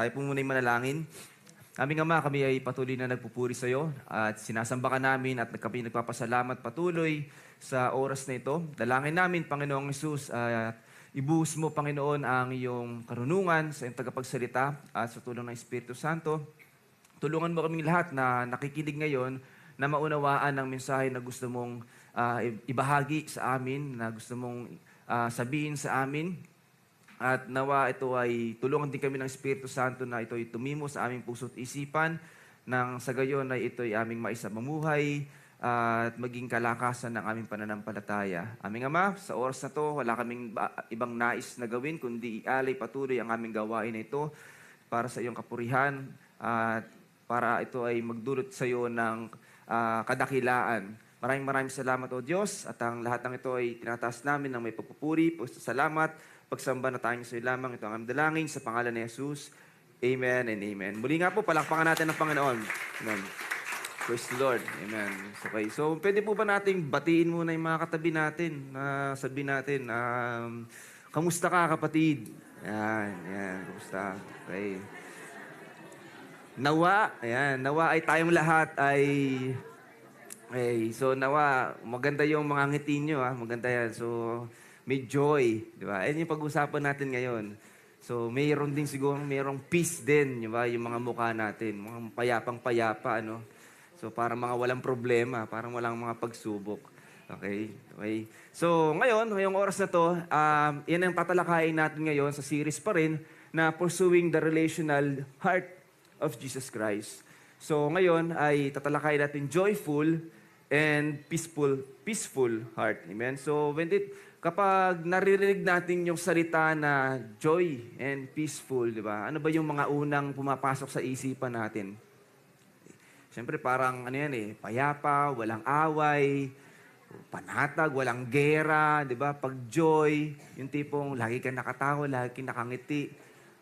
Tayo po muna'y manalangin. Aming Ama, kami ay patuloy na nagpupuri sa iyo at sinasamba ka namin at kami nagpapasalamat patuloy sa oras na ito. Dalangin namin, Panginoong Hesus, at ibuhos mo, Panginoon, ang iyong karunungan sa iyong tagapagsalita at sa tulong ng Espiritu Santo. Tulungan mo kaming lahat na nakikinig ngayon na maunawaan ang mensahe na gusto mong ibahagi sa amin, na gusto mong sabihin sa amin. At nawa ito ay tulungan din kami ng Espiritu Santo na ito ay tumimo sa aming puso't isipan nang sa gayon ay ito ay aming maisamamuhay at maging kalakasan ng aming pananampalataya. Aming Ama, sa oras na to, wala kaming ibang nais na gawin kundi ialay patuloy ang aming gawain na ito para sa iyong kapurihan at para ito ay magdulot sa iyo ng kadakilaan. Maraming salamat, O Diyos, at ang lahat ng ito ay tinataas namin ng may pagpupuri, salamat, pagsamba na tayong sa iyo lamang. Ito ang aming dalangin sa pangalan ni Jesus. Amen and amen. Muli nga po, palakpakan natin ang Panginoon. Amen. Praise the Lord. Amen. Okay, so pwede po ba nating batiin muna yung mga katabi natin na sabihin natin, kamusta ka, kapatid? Yan, kamusta? Okay. Nawa ay tayong lahat ay so nawa, maganda yung mga ngiti nyo, maganda yan. So, may joy, di ba? Yan yung pag-usapan natin ngayon. So, mayroon din siguro, mayroong peace din, di ba? Yung mga mukha natin, mga payapang-payapa, ano? So, parang mga walang problema, parang walang mga pagsubok. Okay? So, ngayon, ngayong oras na to, yan ang tatalakayin natin ngayon sa series pa rin na Pursuing the Relational Heart of Jesus Christ. So, ngayon ay tatalakayin natin joyful and peaceful heart. Amen? So, kapag naririnig natin yung salita na joy and peaceful, di ba? Ano ba yung mga unang pumapasok sa isipan natin? Siyempre parang payapa, walang away, panatag, walang gera, di ba? Pag joy, yung tipong lagi kang nakatawa, lagi kang nakangiti.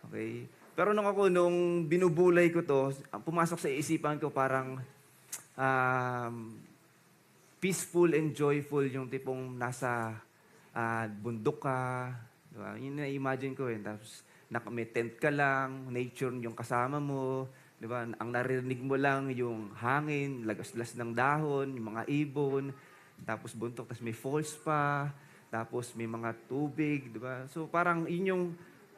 Okay? Pero nung binubulay ko to, pumasok sa isipan ko parang peaceful and joyful, yung tipong nasa bundok ka, diba? Yun na-imagine ko tapos may tent ka lang, nature yung kasama mo, diba? Ang naririnig mo lang yung hangin, lagas-las ng dahon, yung mga ibon, tapos buntok, tapos may falls pa, tapos may mga tubig, diba? So parang yun yung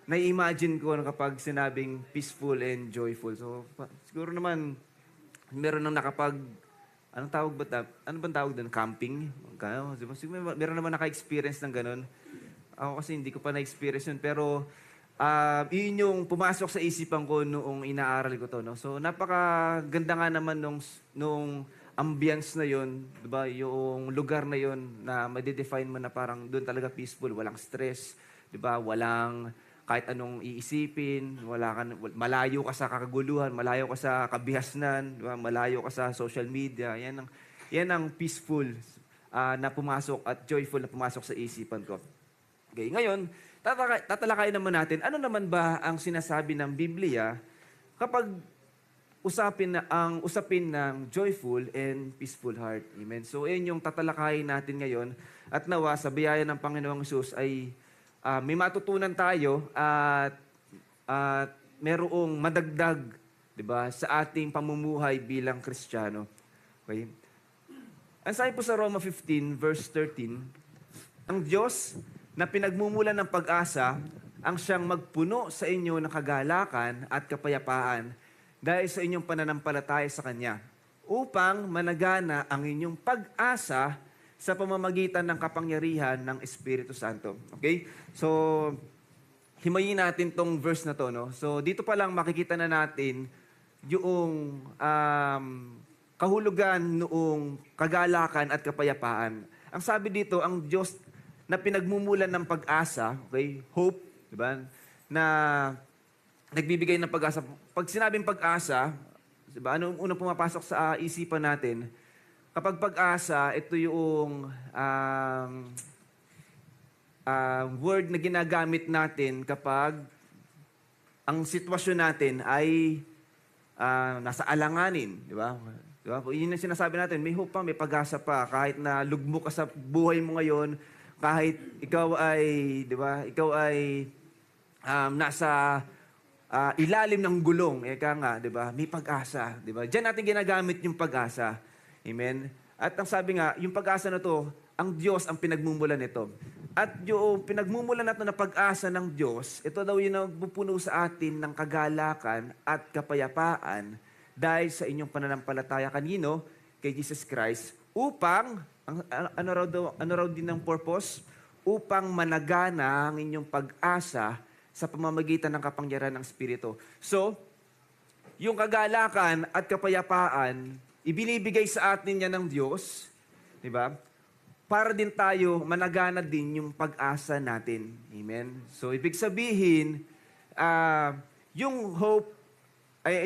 na-imagine ko kapag sinabing peaceful and joyful. So siguro naman meron nang ano bang tawag doon? Camping? Siguro meron naman naka-experience ng ganun. Ako kasi hindi ko pa na-experience yun. Pero yun yung pumasok sa isipan ko noong inaaral ko to. No? So napakaganda nga naman nung ambience na yun. Diba? Yung lugar na yun na ma-define mo na parang doon talaga peaceful. Walang stress. Diba? Walang kahit anong iisipin, malayo ka sa kakaguluhan, malayo ka sa kabihasnan, diba? Malayo ka sa social media. Yan ang peaceful na pumasok at joyful na pumasok sa isipan ko. Okay, ngayon, tatalakayin naman natin, ano naman ba ang sinasabi ng Biblia kapag usapin ng joyful and peaceful heart. Amen. So, yan yung tatalakayin natin ngayon. At nawa, sa biyaya ng Panginoong Hesus ay may matutunan tayo at merong madagdag, 'di ba, sa ating pamumuhay bilang Kristiyano. Okay? Ang sabi po sa Roma 15 verse 13, ang Diyos na pinagmumulan ng pag-asa ang siyang magpuno sa inyo ng kagalakan at kapayapaan dahil sa inyong pananampalataya sa Kanya, upang managana ang inyong pag-asa sa pamamagitan ng kapangyarihan ng Espiritu Santo. Okay? So, himayin natin tong verse na to, no? So, dito pa lang makikita na natin yung kahulugan noong kagalakan at kapayapaan. Ang sabi dito, ang Diyos na pinagmumulan ng pag-asa, okay? Hope, di ba? Na nagbibigay ng pag-asa. Pag sinabing pag-asa, di ba? Anong unang pumapasok sa isipan natin? Kapag pag-asa, ito yung word na ginagamit natin kapag ang sitwasyon natin ay nasa alanganin, di ba? Di ba? Yun ang sinasabi natin, may hope pa, may pag-asa pa. Kahit na lugmok ka sa buhay mo ngayon, kahit ikaw ay, di ba, ikaw ay nasa ilalim ng gulong. Eka nga, di ba? May pag-asa. Di ba? Diyan natin ginagamit yung pag-asa. Amen? At ang sabi nga, yung pag-asa na to, ang Diyos ang pinagmumulan nito. At yung pinagmumulan natin na pag-asa ng Diyos, ito daw yung nagpupuno sa atin ng kagalakan at kapayapaan dahil sa inyong pananampalataya kanino? Kay Jesus Christ, upang, ano raw din ng purpose? Upang managana ang inyong pag-asa sa pamamagitan ng kapangyarihan ng Espiritu. So, yung kagalakan at kapayapaan, ibinibigay sa atin yan ng Diyos, di ba? Para din tayo managana din yung pag-asa natin. Amen? So, ibig sabihin, yung hope,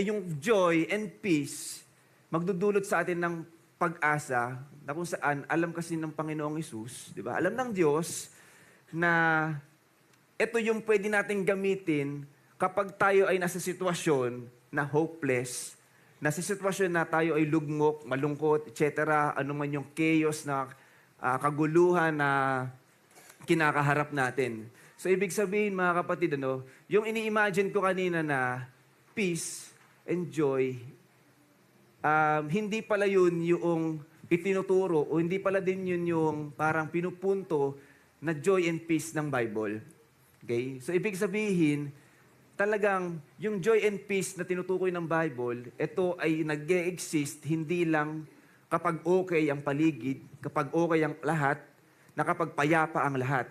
yung joy and peace, magdudulot sa atin ng pag-asa na kung saan, alam kasi ng Panginoong Hesus, di ba? Alam ng Diyos na ito yung pwede nating gamitin kapag tayo ay nasa sitwasyon na hopeless, nasa sitwasyon na tayo ay lugmok, malungkot, etc., ano man yung chaos na kaguluhan na kinakaharap natin. So, ibig sabihin, mga kapatid, yung ini-imagine ko kanina na peace and joy, hindi pala yun yung itinuturo o hindi pala din yun yung parang pinupunto na joy and peace ng Bible. Okay? So, ibig sabihin, talagang yung joy and peace na tinutukoy ng Bible, ito ay nag-e-exist hindi lang kapag okay ang paligid, kapag okay ang lahat, na kapag payapa ang lahat.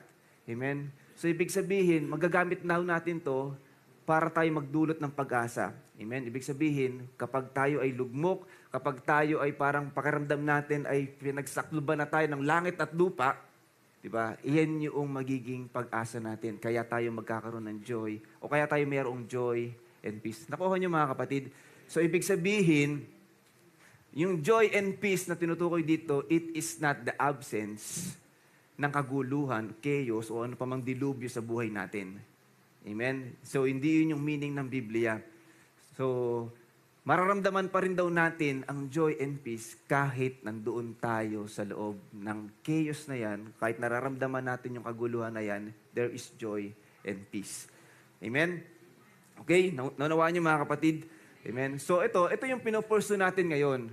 Amen? So, ibig sabihin, magagamit na natin to para tayo magdulot ng pag-asa. Amen? Ibig sabihin, kapag tayo ay lugmok, kapag tayo ay parang pakiramdam natin ay pinagsakluban na tayo ng langit at lupa, diba? Iyan yung magiging pag-asa natin. Kaya tayo magkakaroon ng joy o kaya tayo mayroong joy and peace. Nakuha niyo mga kapatid? So, ibig sabihin, yung joy and peace na tinutukoy dito, it is not the absence ng kaguluhan, chaos, o ano pa mang dilubyo sa buhay natin. Amen? So, hindi yun yung meaning ng Biblia. So, mararamdaman pa rin daw natin ang joy and peace kahit nandoon tayo sa loob ng chaos na yan, kahit nararamdaman natin yung kaguluhan na yan, there is joy and peace. Amen? Okay? Naunawaan niyo mga kapatid? Amen? So, ito yung pinupursu natin ngayon.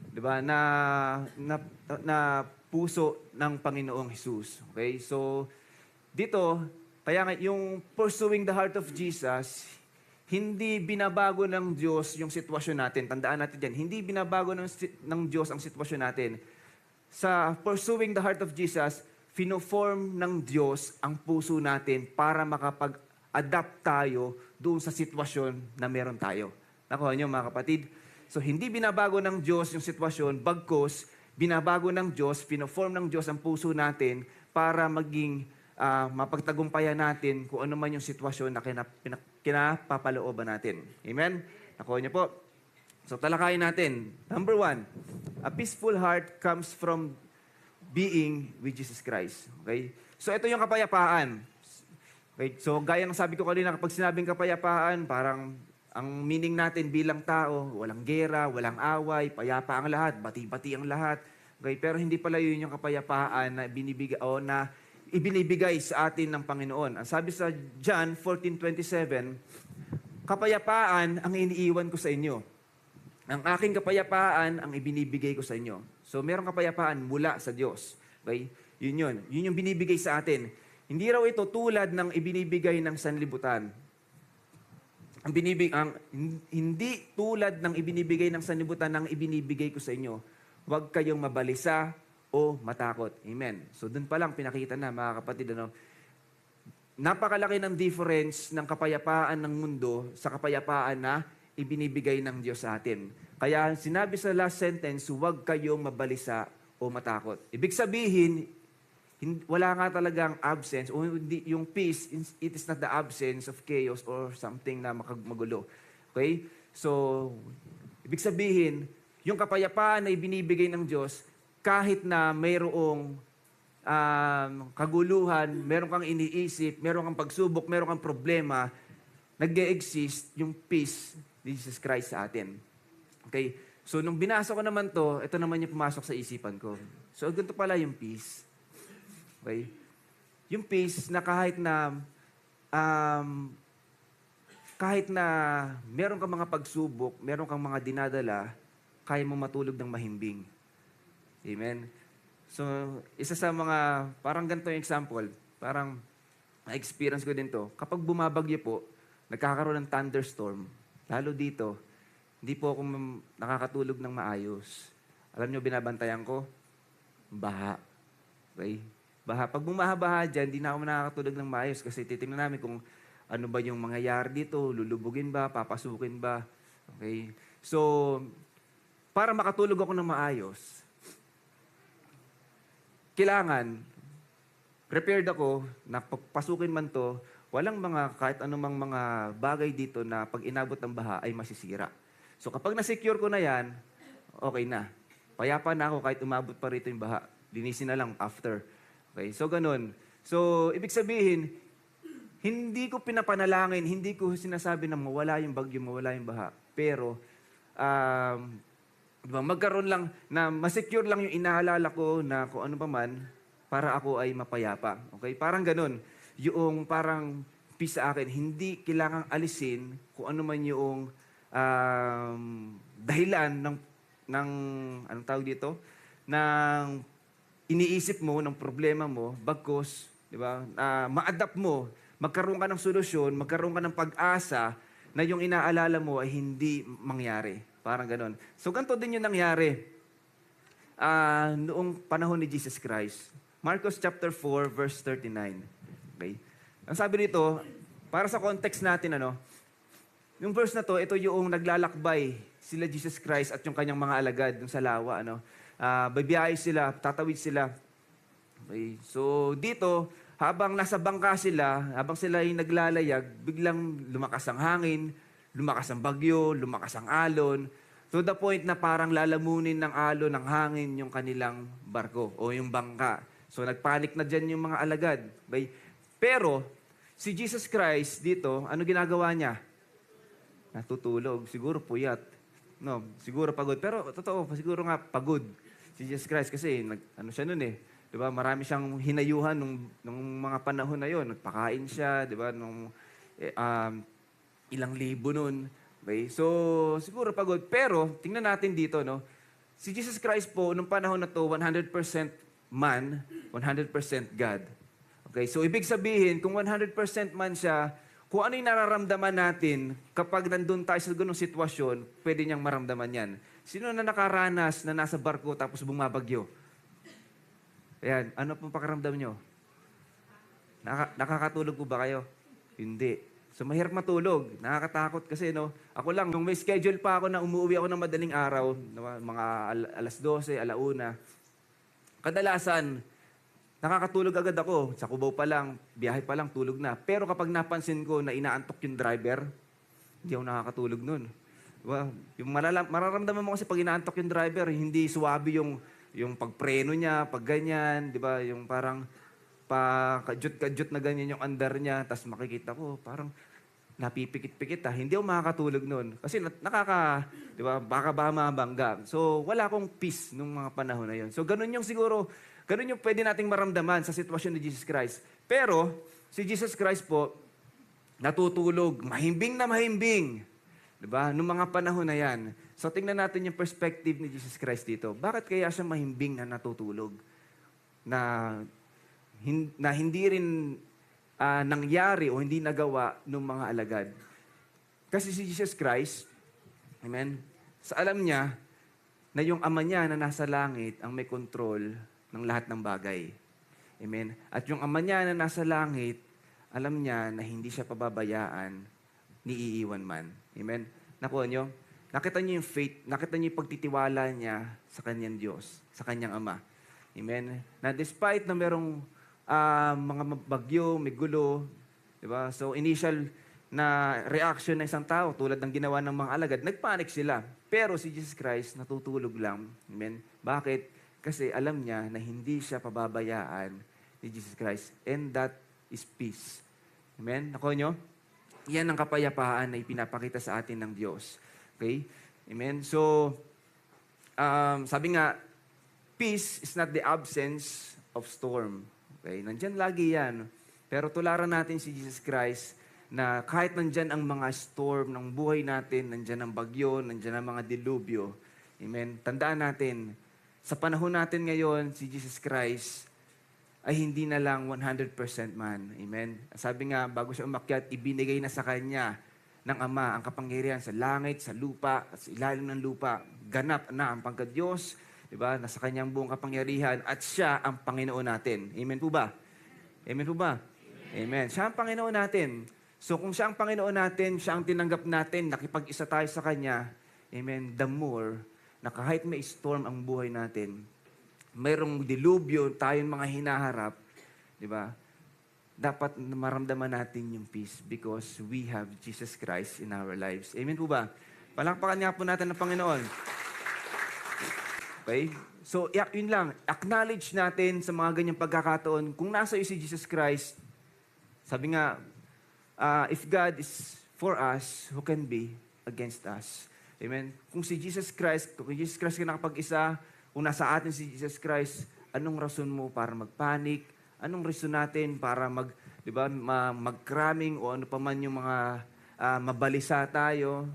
Diba? Na puso ng Panginoong Hesus. Okay? So, dito, kaya yung pursuing the heart of Jesus, hindi binabago ng Diyos yung sitwasyon natin. Tandaan natin yan. Hindi binabago ng Diyos ang sitwasyon natin. Sa pursuing the heart of Jesus, fino-form ng Diyos ang puso natin para makapag-adapt tayo doon sa sitwasyon na meron tayo. Nakuha niyo mga kapatid? So, hindi binabago ng Diyos yung sitwasyon, bagkus, binabago ng Diyos, fino-form ng Diyos ang puso natin para maging mapagtagumpayan natin kung ano man yung sitwasyon na kinapapalooban natin. Amen? Nakuha niyo po. So, talakayin natin. Number 1, a peaceful heart comes from being with Jesus Christ. Okay? So, ito yung kapayapaan. Okay? So, gaya ng sabi ko kanina, kapag sinabing kapayapaan, parang ang meaning natin bilang tao, walang gera, walang away, payapa ang lahat, bati-bati ang lahat. Okay? Pero hindi pala yun yung kapayapaan na ibinibigay sa atin ng Panginoon. Ang sabi sa John 14:27, kapayapaan ang iniiwan ko sa inyo. Ang aking kapayapaan ang ibinibigay ko sa inyo. So, merong kapayapaan mula sa Diyos. Okay? Yun yung binibigay sa atin. Hindi raw ito tulad ng ibinibigay ng sanlibutan. Hindi tulad ng ibinibigay ng sanlibutan ng ibinibigay ko sa inyo. Huwag kayong mabalisa o matakot. Amen. So, dun pa lang pinakita na, mga kapatid, napakalaki ng difference ng kapayapaan ng mundo sa kapayapaan na ibinibigay ng Diyos sa atin. Kaya sinabi sa last sentence, huwag kayong mabalisa o matakot. Ibig sabihin, wala nga talagang absence, o yung peace, it is not the absence of chaos or something na magulo. Okay? So, ibig sabihin, yung kapayapaan na ibinibigay ng Diyos, kahit na mayroong kaguluhan, meron kang iniisip, meron kang pagsubok, meron kang problema, nag-e-exist yung peace ni Jesus Christ sa atin. Okay? So, nung binasa ko naman to, ito naman yung pumasok sa isipan ko. So, ganito pala yung peace. Okay? Yung peace na kahit na kahit na meron kang mga pagsubok, meron kang mga dinadala, kaya mo matulog ng mahimbing. Amen? So, isa sa mga, parang ganito yung example, parang na-experience ko din to. Kapag bumabagyo po, nagkakaroon ng thunderstorm, lalo dito, hindi po ako nakakatulog ng maayos. Alam nyo, binabantayan ko? Baha. Okay? Baha. Pag bumaha-baha dyan, hindi na ako nakakatulog ng maayos kasi titingnan namin kung ano ba yung mangyayari dito, lulubugin ba, papasukin ba. Okay? So, para makatulog ako ng maayos, kailangan, prepared ako na pasukin man to, walang mga, kahit anumang mga bagay dito na pag inabot ng baha ay masisira. So kapag na-secure ko na yan, okay na. Payapa na ako kahit umabot pa rito yung baha. Linisin na lang after. Okay, so ganun. So, ibig sabihin, hindi ko pinapanalangin, hindi ko sinasabi na mawala yung bagyo, mawala yung baha. Pero, diba, magkaroon lang na masecure lang yung inaalala ko na kung ano pa man para ako ay mapayapa. Okay? Parang ganun. Yung parang peace sa akin, hindi kailangang alisin kung ano man yung dahilan ng anong tawag dito? Ng iniisip mo, ng problema mo, bagkus, di ba? Ma-adapt mo, magkaroon ka ng solusyon, magkaroon ka ng pag-asa na yung inaalala mo ay hindi mangyari. Parang ganon. So, ganito din yung nangyari noong panahon ni Jesus Christ. Marcos chapter 4, verse 39. Okay? Ang sabi nito, para sa context natin, yung verse na to, ito yung naglalakbay sila Jesus Christ at yung kanyang mga alagad dun sa lawa. Babiyahe sila, tatawid sila. Okay? So, dito, habang nasa bangka sila, habang sila ay naglalayag, biglang lumakas ang hangin, lumakas ang bagyo, lumakas ang alon, to the point na parang lalamunin ng alon, ng hangin yung kanilang barko o yung bangka. So nagpanik na dyan yung mga alagad. Okay? Pero, si Jesus Christ dito, ano ginagawa niya? Natutulog. Siguro puyat. No, siguro pagod. Pero totoo, siguro nga pagod si Jesus Christ kasi ano siya nun eh. 'Di ba? Marami siyang hinayuhan nung mga panahon na 'yon. Nagpakain siya, 'di ba? Ilang libo nun. Okay? So, siguro pagod. Pero, tingnan natin dito, no? Si Jesus Christ po, nung panahon na to, 100% man, 100% God. Okay? So, ibig sabihin, kung 100% man siya, kung ano yung nararamdaman natin, kapag nandun tayo sa ganung sitwasyon, pwede niyang maramdaman yan. Sino na nakaranas na nasa barko tapos bumabagyo? Ayan, ano pong pakiramdam nyo? Nakakatulog po ba kayo? Hindi. So, mahirap matulog. Nakakatakot kasi, no? Ako lang, nung may schedule pa ako na umuwi ako ng madaling araw, mga alas 12, alauna, kadalasan, nakakatulog agad ako. Sa Cubao pa lang, biyahe pa lang, tulog na. Pero kapag napansin ko na inaantok yung driver, hindi ako nakakatulog nun. Diba? Yung mararamdaman mo kasi pag inaantok yung driver, hindi suwabe yung pagpreno niya, pag ganyan, di ba? Yung parang pa-kadyot-kadyot na ganyan yung andar niya, tapos makikita ko, parang napipikit-pikit Hindi ako makakatulog nun. Kasi di ba, baka mabangga. So, wala akong peace nung mga panahon na yun. So, ganun yung pwede nating maramdaman sa sitwasyon ni Jesus Christ. Pero, si Jesus Christ po, natutulog, mahimbing na mahimbing. Di ba? Nung mga panahon na yan. So, tingnan natin yung perspective ni Jesus Christ dito. Bakit kaya siya mahimbing na natutulog? Na hindi rin nangyari o hindi nagawa ng mga alagad. Kasi si Jesus Christ, amen, sa alam niya na yung ama niya na nasa langit ang may control ng lahat ng bagay. Amen. At yung ama niya na nasa langit, alam niya na hindi siya pababayaan ni iiwan man. Amen. Nakuha niyo? Nakita niyo yung faith, nakita niyo yung pagtitiwala niya sa kanyang Diyos, sa kanyang ama. Amen. Na despite na merong mga bagyo, may gulo, di ba? So initial na reaction ng isang tao tulad ng ginawa ng mga alagad, nagpanic sila. Pero si Jesus Christ natutulog lang. Amen. Bakit? Kasi alam niya na hindi siya pababayaan ni Jesus Christ. And that is peace. Amen. Nakuha niyo? Yan ang kapayapaan na ipinapakita sa atin ng Diyos. Okay? Amen. So sabi nga, peace is not the absence of storm. Okay? Nandyan lagi yan. Pero tularan natin si Jesus Christ na kahit nandyan ang mga storm ng buhay natin, nandyan ang bagyo, nandyan ang mga dilubyo, amen, tandaan natin, sa panahon natin ngayon, si Jesus Christ ay hindi na lang 100% man. Amen? Sabi nga, bago siya umakyat, ibinigay na sa kanya ng Ama ang kapangyarihan sa langit, sa lupa, at sa ilalim ng lupa. Ganap na ang pagka-Diyos, diba? Nasa kanyang buong kapangyarihan, at siya ang Panginoon natin. Amen po ba? Amen po ba? Amen. Siya ang Panginoon natin. So kung siya ang Panginoon natin, siya ang tinanggap natin, nakipag-isa tayo sa Kanya, amen, the more na kahit may storm ang buhay natin, mayroong dilubyo, tayong mga hinaharap, di ba? Dapat maramdaman natin yung peace because we have Jesus Christ in our lives. Amen po ba? Palakpakan nga po natin ang Panginoon. Okay? So, yun lang. Acknowledge natin sa mga ganyang pagkakataon, kung nasa iyo si Jesus Christ, sabi nga, if God is for us, who can be against us? Amen? Kung Jesus Christ ka nakapag-isa, kung nasa atin si Jesus Christ, anong rason mo para magpanik? Anong rason natin para mag-cramming o ano pa man yung mga mabalisa tayo?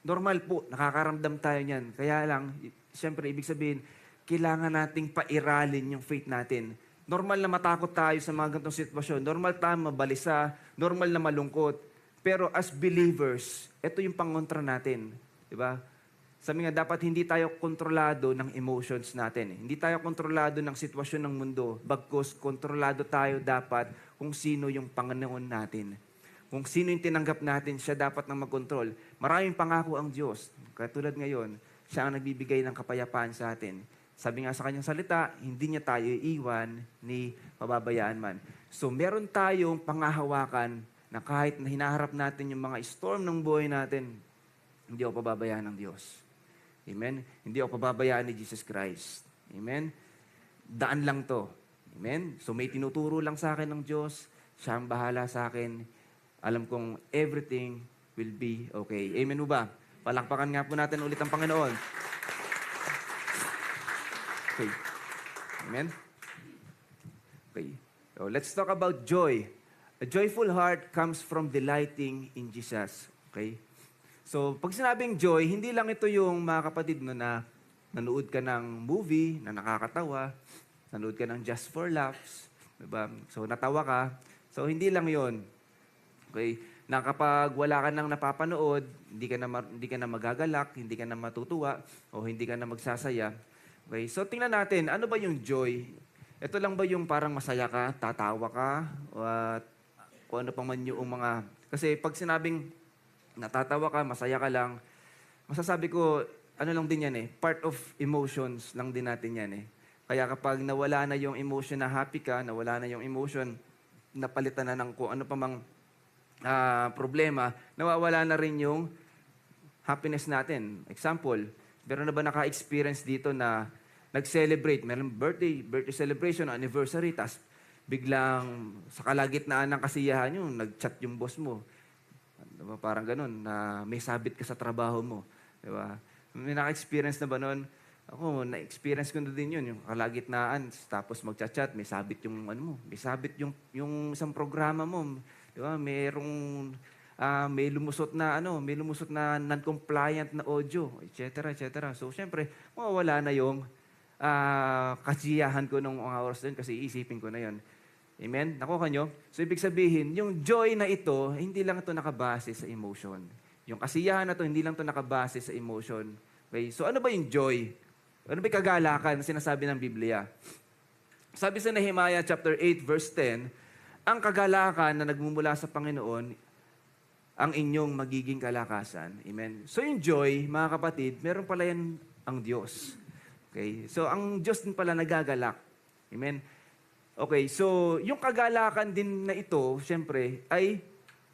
Normal po, nakakaramdam tayo niyan. Kaya lang, siyempre, ibig sabihin, kailangan nating pairalin yung faith natin. Normal na matakot tayo sa mga ganitong sitwasyon. Normal tayo mabalisa, normal na malungkot. Pero as believers, ito yung pangontra natin. Diba? Sabi nga, dapat hindi tayo kontrolado ng emotions natin. Hindi tayo kontrolado ng sitwasyon ng mundo. Bagkus, kontrolado tayo dapat kung sino yung Panginoon natin. Kung sino yung tinanggap natin, siya dapat nang mag-control. Maraming pangako ang Diyos. Katulad ngayon, siya ang nagbibigay ng kapayapaan sa atin. Sabi nga sa kanyang salita, hindi niya tayo iiwan ni pababayaan man. So meron tayong pangahawakan na kahit na hinaharap natin yung mga storm ng buhay natin, hindi ako pababayaan ng Diyos. Amen? Hindi ako pababayaan ni Jesus Christ. Amen? Daan lang to. Amen? So may tinuturo lang sa akin ng Diyos. Siya ang bahala sa akin. Alam kong everything will be okay. Amen mo ba? Palakpakan nga po natin ulit ang Panginoon. Okay. Amen? Okay. So let's talk about joy. A joyful heart comes from delighting in Jesus. Okay? So, pag sinabing joy, hindi lang ito yung mga kapatid no, na nanood ka ng movie na nakakatawa, nanood ka ng Just for Laughs, diba? So, natawa ka. So, hindi lang yon. Okay? Na kapag wala ka nang napapanood, hindi ka na magagalak, hindi ka na matutuwa, o hindi ka na magsasaya. Okay? So, tingnan natin, ano ba yung joy? Ito lang ba yung parang masaya ka, tatawa ka, o kung ano pa man yung mga... Kasi pag sinabing natatawa ka, masaya ka lang, masasabi ko, ano lang din yan part of emotions lang din natin yan Kaya kapag nawala na yung emotion na happy ka, nawala na yung emotion, napalitan na ng kung ano pa mang problema, nawawala na rin yung happiness natin. Example, meron na ba naka-experience dito na nag-celebrate, meron birthday celebration, anniversary, tas biglang sa kalagitnaan ng kasiyahan yun, nag-chat yung boss mo. Diba? Parang ganun, na may sabit ka sa trabaho mo. Diba? May naka-experience na ba nun? Ako, na-experience ko na din yun, yung kalagitnaan, tapos mag-chat, may sabit yung, may sabit yung isang programa mo. Diba? May lumusot na, non-compliant na audio, etc., etc. So, syempre, mawawala na yung kasiyahan ko nung mga oras din kasi iisipin ko na yun. Amen? Nakuha nyo? So, ibig sabihin, yung joy na ito, hindi lang ito nakabase sa emotion. Yung kasiyahan na ito, hindi lang ito nakabase sa emotion. Okay? So, ano ba yung joy? Ano ba yung kagalakan na sinasabi ng Biblia? Sabi sa Nehemiah chapter 8, verse 10, ang kagalakan na nagmumula sa Panginoon, ang inyong magiging kalakasan. Amen? So, yung joy, mga kapatid, meron pala yan ang Diyos. Okay? So, ang Diyos din pala nagagalak. Amen? Okay, so yung kagalakan din na ito, siyempre, ay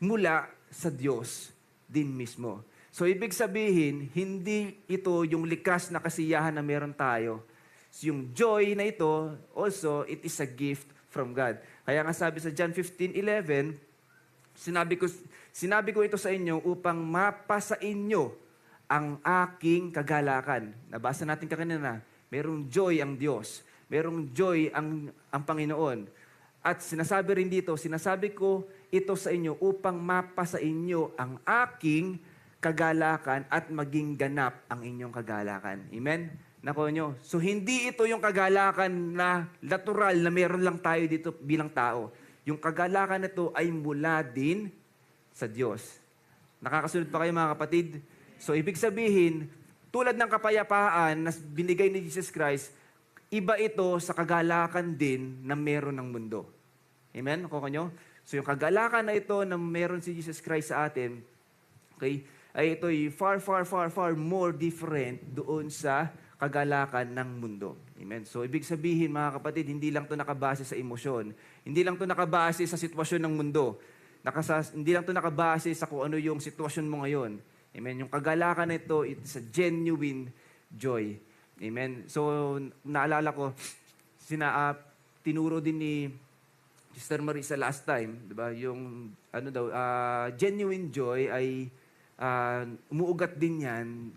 mula sa Diyos din mismo. So ibig sabihin, hindi ito yung likas na kasiyahan na meron tayo. So, yung joy na ito, also, it is a gift from God. Kaya nga sabi sa John 15:11, sinabi ko ito sa inyo upang mapasa inyo ang aking kagalakan. Nabasa natin kanina, merong joy ang Diyos. Merong joy ang Panginoon. At sinasabi rin dito, sinasabi ko ito sa inyo upang mapa sa inyo ang aking kagalakan at maging ganap ang inyong kagalakan. Amen? Nako nyo. So, hindi ito yung kagalakan na natural na meron lang tayo dito bilang tao. Yung kagalakan na ito ay mula din sa Diyos. Nakakasunod pa kayo mga kapatid? So, ibig sabihin, tulad ng kapayapaan na binigay ni Jesus Christ, iba ito sa kagalakan din na meron ng mundo. Amen? Nakuha nyo? So, yung kagalakan na ito na meron si Jesus Christ sa atin, okay, ay ito'y far, far, far, far more different doon sa kagalakan ng mundo. Amen? So, ibig sabihin, mga kapatid, hindi lang ito nakabase sa emosyon. Hindi lang ito nakabase sa sitwasyon ng mundo. Hindi lang ito nakabase sa kung ano yung sitwasyon mo ngayon. Amen? Yung kagalakan na ito, it's a genuine joy. Amen? So, naalala ko, tinuro din ni Sister Marisa last time, di ba? Yung, genuine joy ay umuugat din yan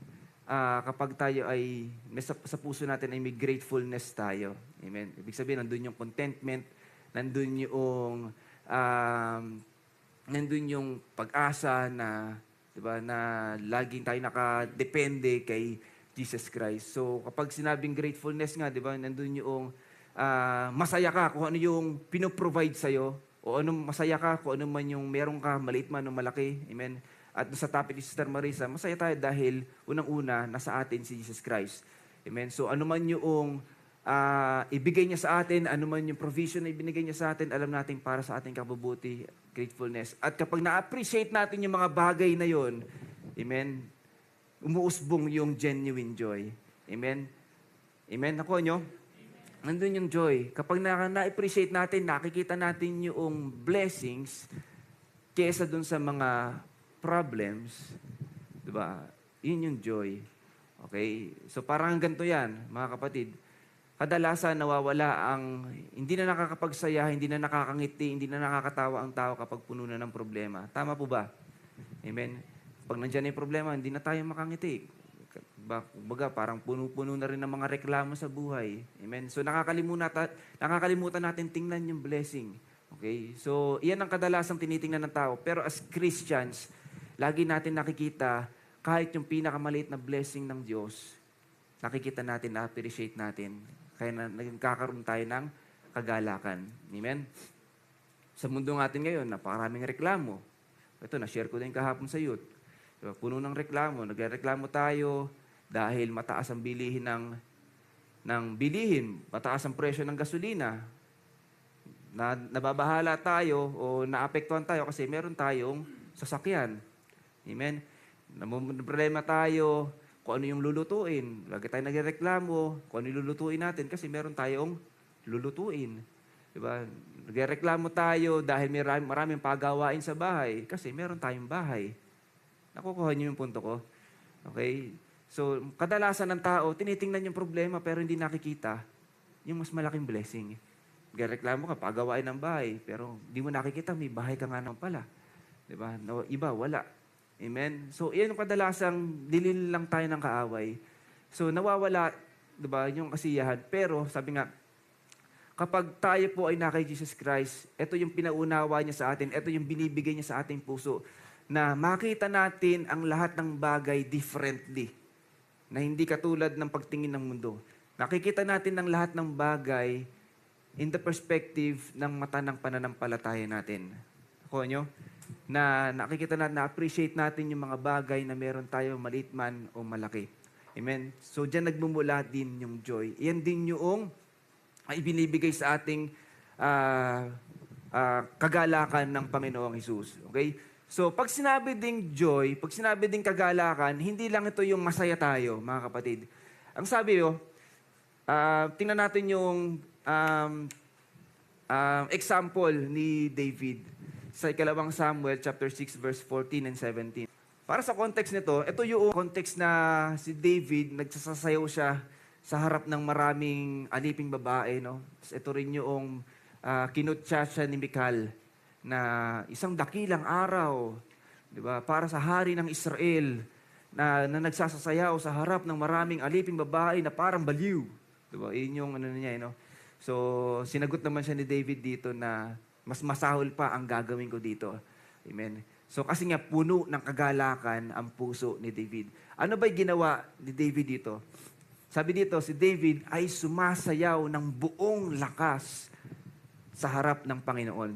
kapag tayo ay, sa puso natin ay may gratefulness tayo. Amen? Ibig sabihin, nandun yung contentment, nandun yung pag-asa na, diba, na laging tayo nakadepende kay Jesus Christ. So, kapag sinabing gratefulness nga, diba, nandun yung masaya ka kung ano yung pinoprovide sa'yo, o masaya ka kung ano man yung meron ka, maliit man o malaki. Amen? At sa topic ni Sister Marisa, masaya tayo dahil unang-una, nasa atin si Jesus Christ. Amen? So, ano man yung ibigay niya sa atin, ano man yung provision na ibinigay niya sa atin, alam natin para sa ating kabubuti, gratefulness. At kapag na-appreciate natin yung mga bagay na yon, amen, umuusbong yung genuine joy. Amen? Amen? Ako nyo? Nandun yung joy. Kapag na-appreciate natin, nakikita natin yung blessings kesa dun sa mga problems, diba? Yun yung joy. Okay? So parang ganito yan, mga kapatid. Kadalasan nawawala hindi na nakakapagsaya, hindi na nakakangiti, hindi na nakakatawa ang tao kapag puno na ng problema. Tama po ba? Amen? Pag nandiyan na yung problema, hindi na tayo makangiti. Baga, parang puno-puno na rin ng mga reklamo sa buhay. Amen? So nakakalimutan natin tingnan yung blessing. Okay? So iyan ang kadalasang tinitingnan ng tao. Pero as Christians, lagi natin nakikita, kahit yung pinakamaliit na blessing ng Diyos, nakikita natin, na-appreciate natin. Kaya nagkakaroon tayo ng kagalakan. Amen? Sa mundo natin ngayon, napakaraming reklamo. Ito, na-share ko din kahapon sa youth. Diba? Puno ng reklamo. Nagreklamo tayo dahil mataas ang bilihin ng bilihin, mataas ang presyo ng gasolina. Nababahala tayo o naapektuhan tayo kasi meron tayong sasakyan. Amen? Problema tayo kung ano yung lulutuin. Lagi tayo nagreklamo kung ano yung lulutuin natin kasi meron tayong lulutuin. Diba? Nagreklamo tayo dahil maraming pagawain sa bahay kasi meron tayong bahay. Nakukuha niyo yung punto ko? Okay? So, kadalasan ng tao, tinitingnan yung problema pero hindi nakikita yung mas malaking blessing. Nagreklamo ka, pagawain ng bahay, pero hindi mo nakikita, may bahay ka nga naman pala. Diba? No, iba, wala. Amen? So, iyan yung kadalasang dilil lang tayo ng kaaway. So, nawawala, diba, yung kasiyahan. Pero, sabi nga, kapag tayo po ay kay Jesus Christ, ito yung pinaunawa niya sa atin, ito yung binibigay niya sa ating puso, na makita natin ang lahat ng bagay differently, na hindi katulad ng pagtingin ng mundo. Nakikita natin ang lahat ng bagay in the perspective ng mata ng pananampalataya natin. Ako nyo? Na nakikita natin, na-appreciate natin yung mga bagay na meron tayo, maliit man o malaki. Amen? So, dyan nagmumula din yung joy. Iyan din yung ibinibigay sa ating kagalakan ng Panginoong Hesus. Okay? So, pag sinabi ding joy, pag sinabi ding kagalakan, hindi lang ito yung masaya tayo, mga kapatid. Ang sabi tingnan natin yung example ni David sa ikalawang Samuel chapter 6 verse 14 and 17. Para sa context nito, ito yung context na si David, nagsasayaw siya sa harap ng maraming aliping babae. No? Ito rin yung kinutya siya ni Michal na isang dakilang araw, di ba, para sa hari ng Israel na nagsasayaw sa harap ng maraming aliping babae na parang baliw. Di ba? Yun yung ano niya. No? So, sinagot naman siya ni David dito na Mas masahol pa ang gagawin ko dito. Amen. So kasi nga puno ng kagalakan ang puso ni David. Ano ba'y ginawa ni David dito? Sabi dito, si David ay sumasayaw ng buong lakas sa harap ng Panginoon.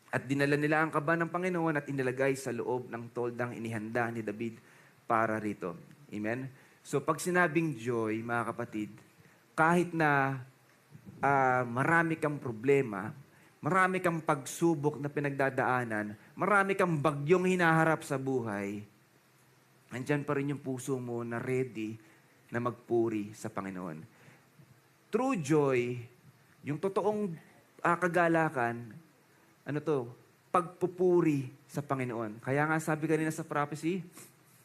At dinala nila ang kaba ng Panginoon at inilagay sa loob ng toldang inihanda ni David para rito. Amen? So pag sinabing joy, mga kapatid, kahit na marami kang problema, marami kang pagsubok na pinagdadaanan, marami kang bagyong hinaharap sa buhay, andyan pa rin yung puso mo na ready na magpuri sa Panginoon. True joy, yung totoong kagalakan, pagpupuri sa Panginoon. Kaya nga sabi kanina sa prophecy,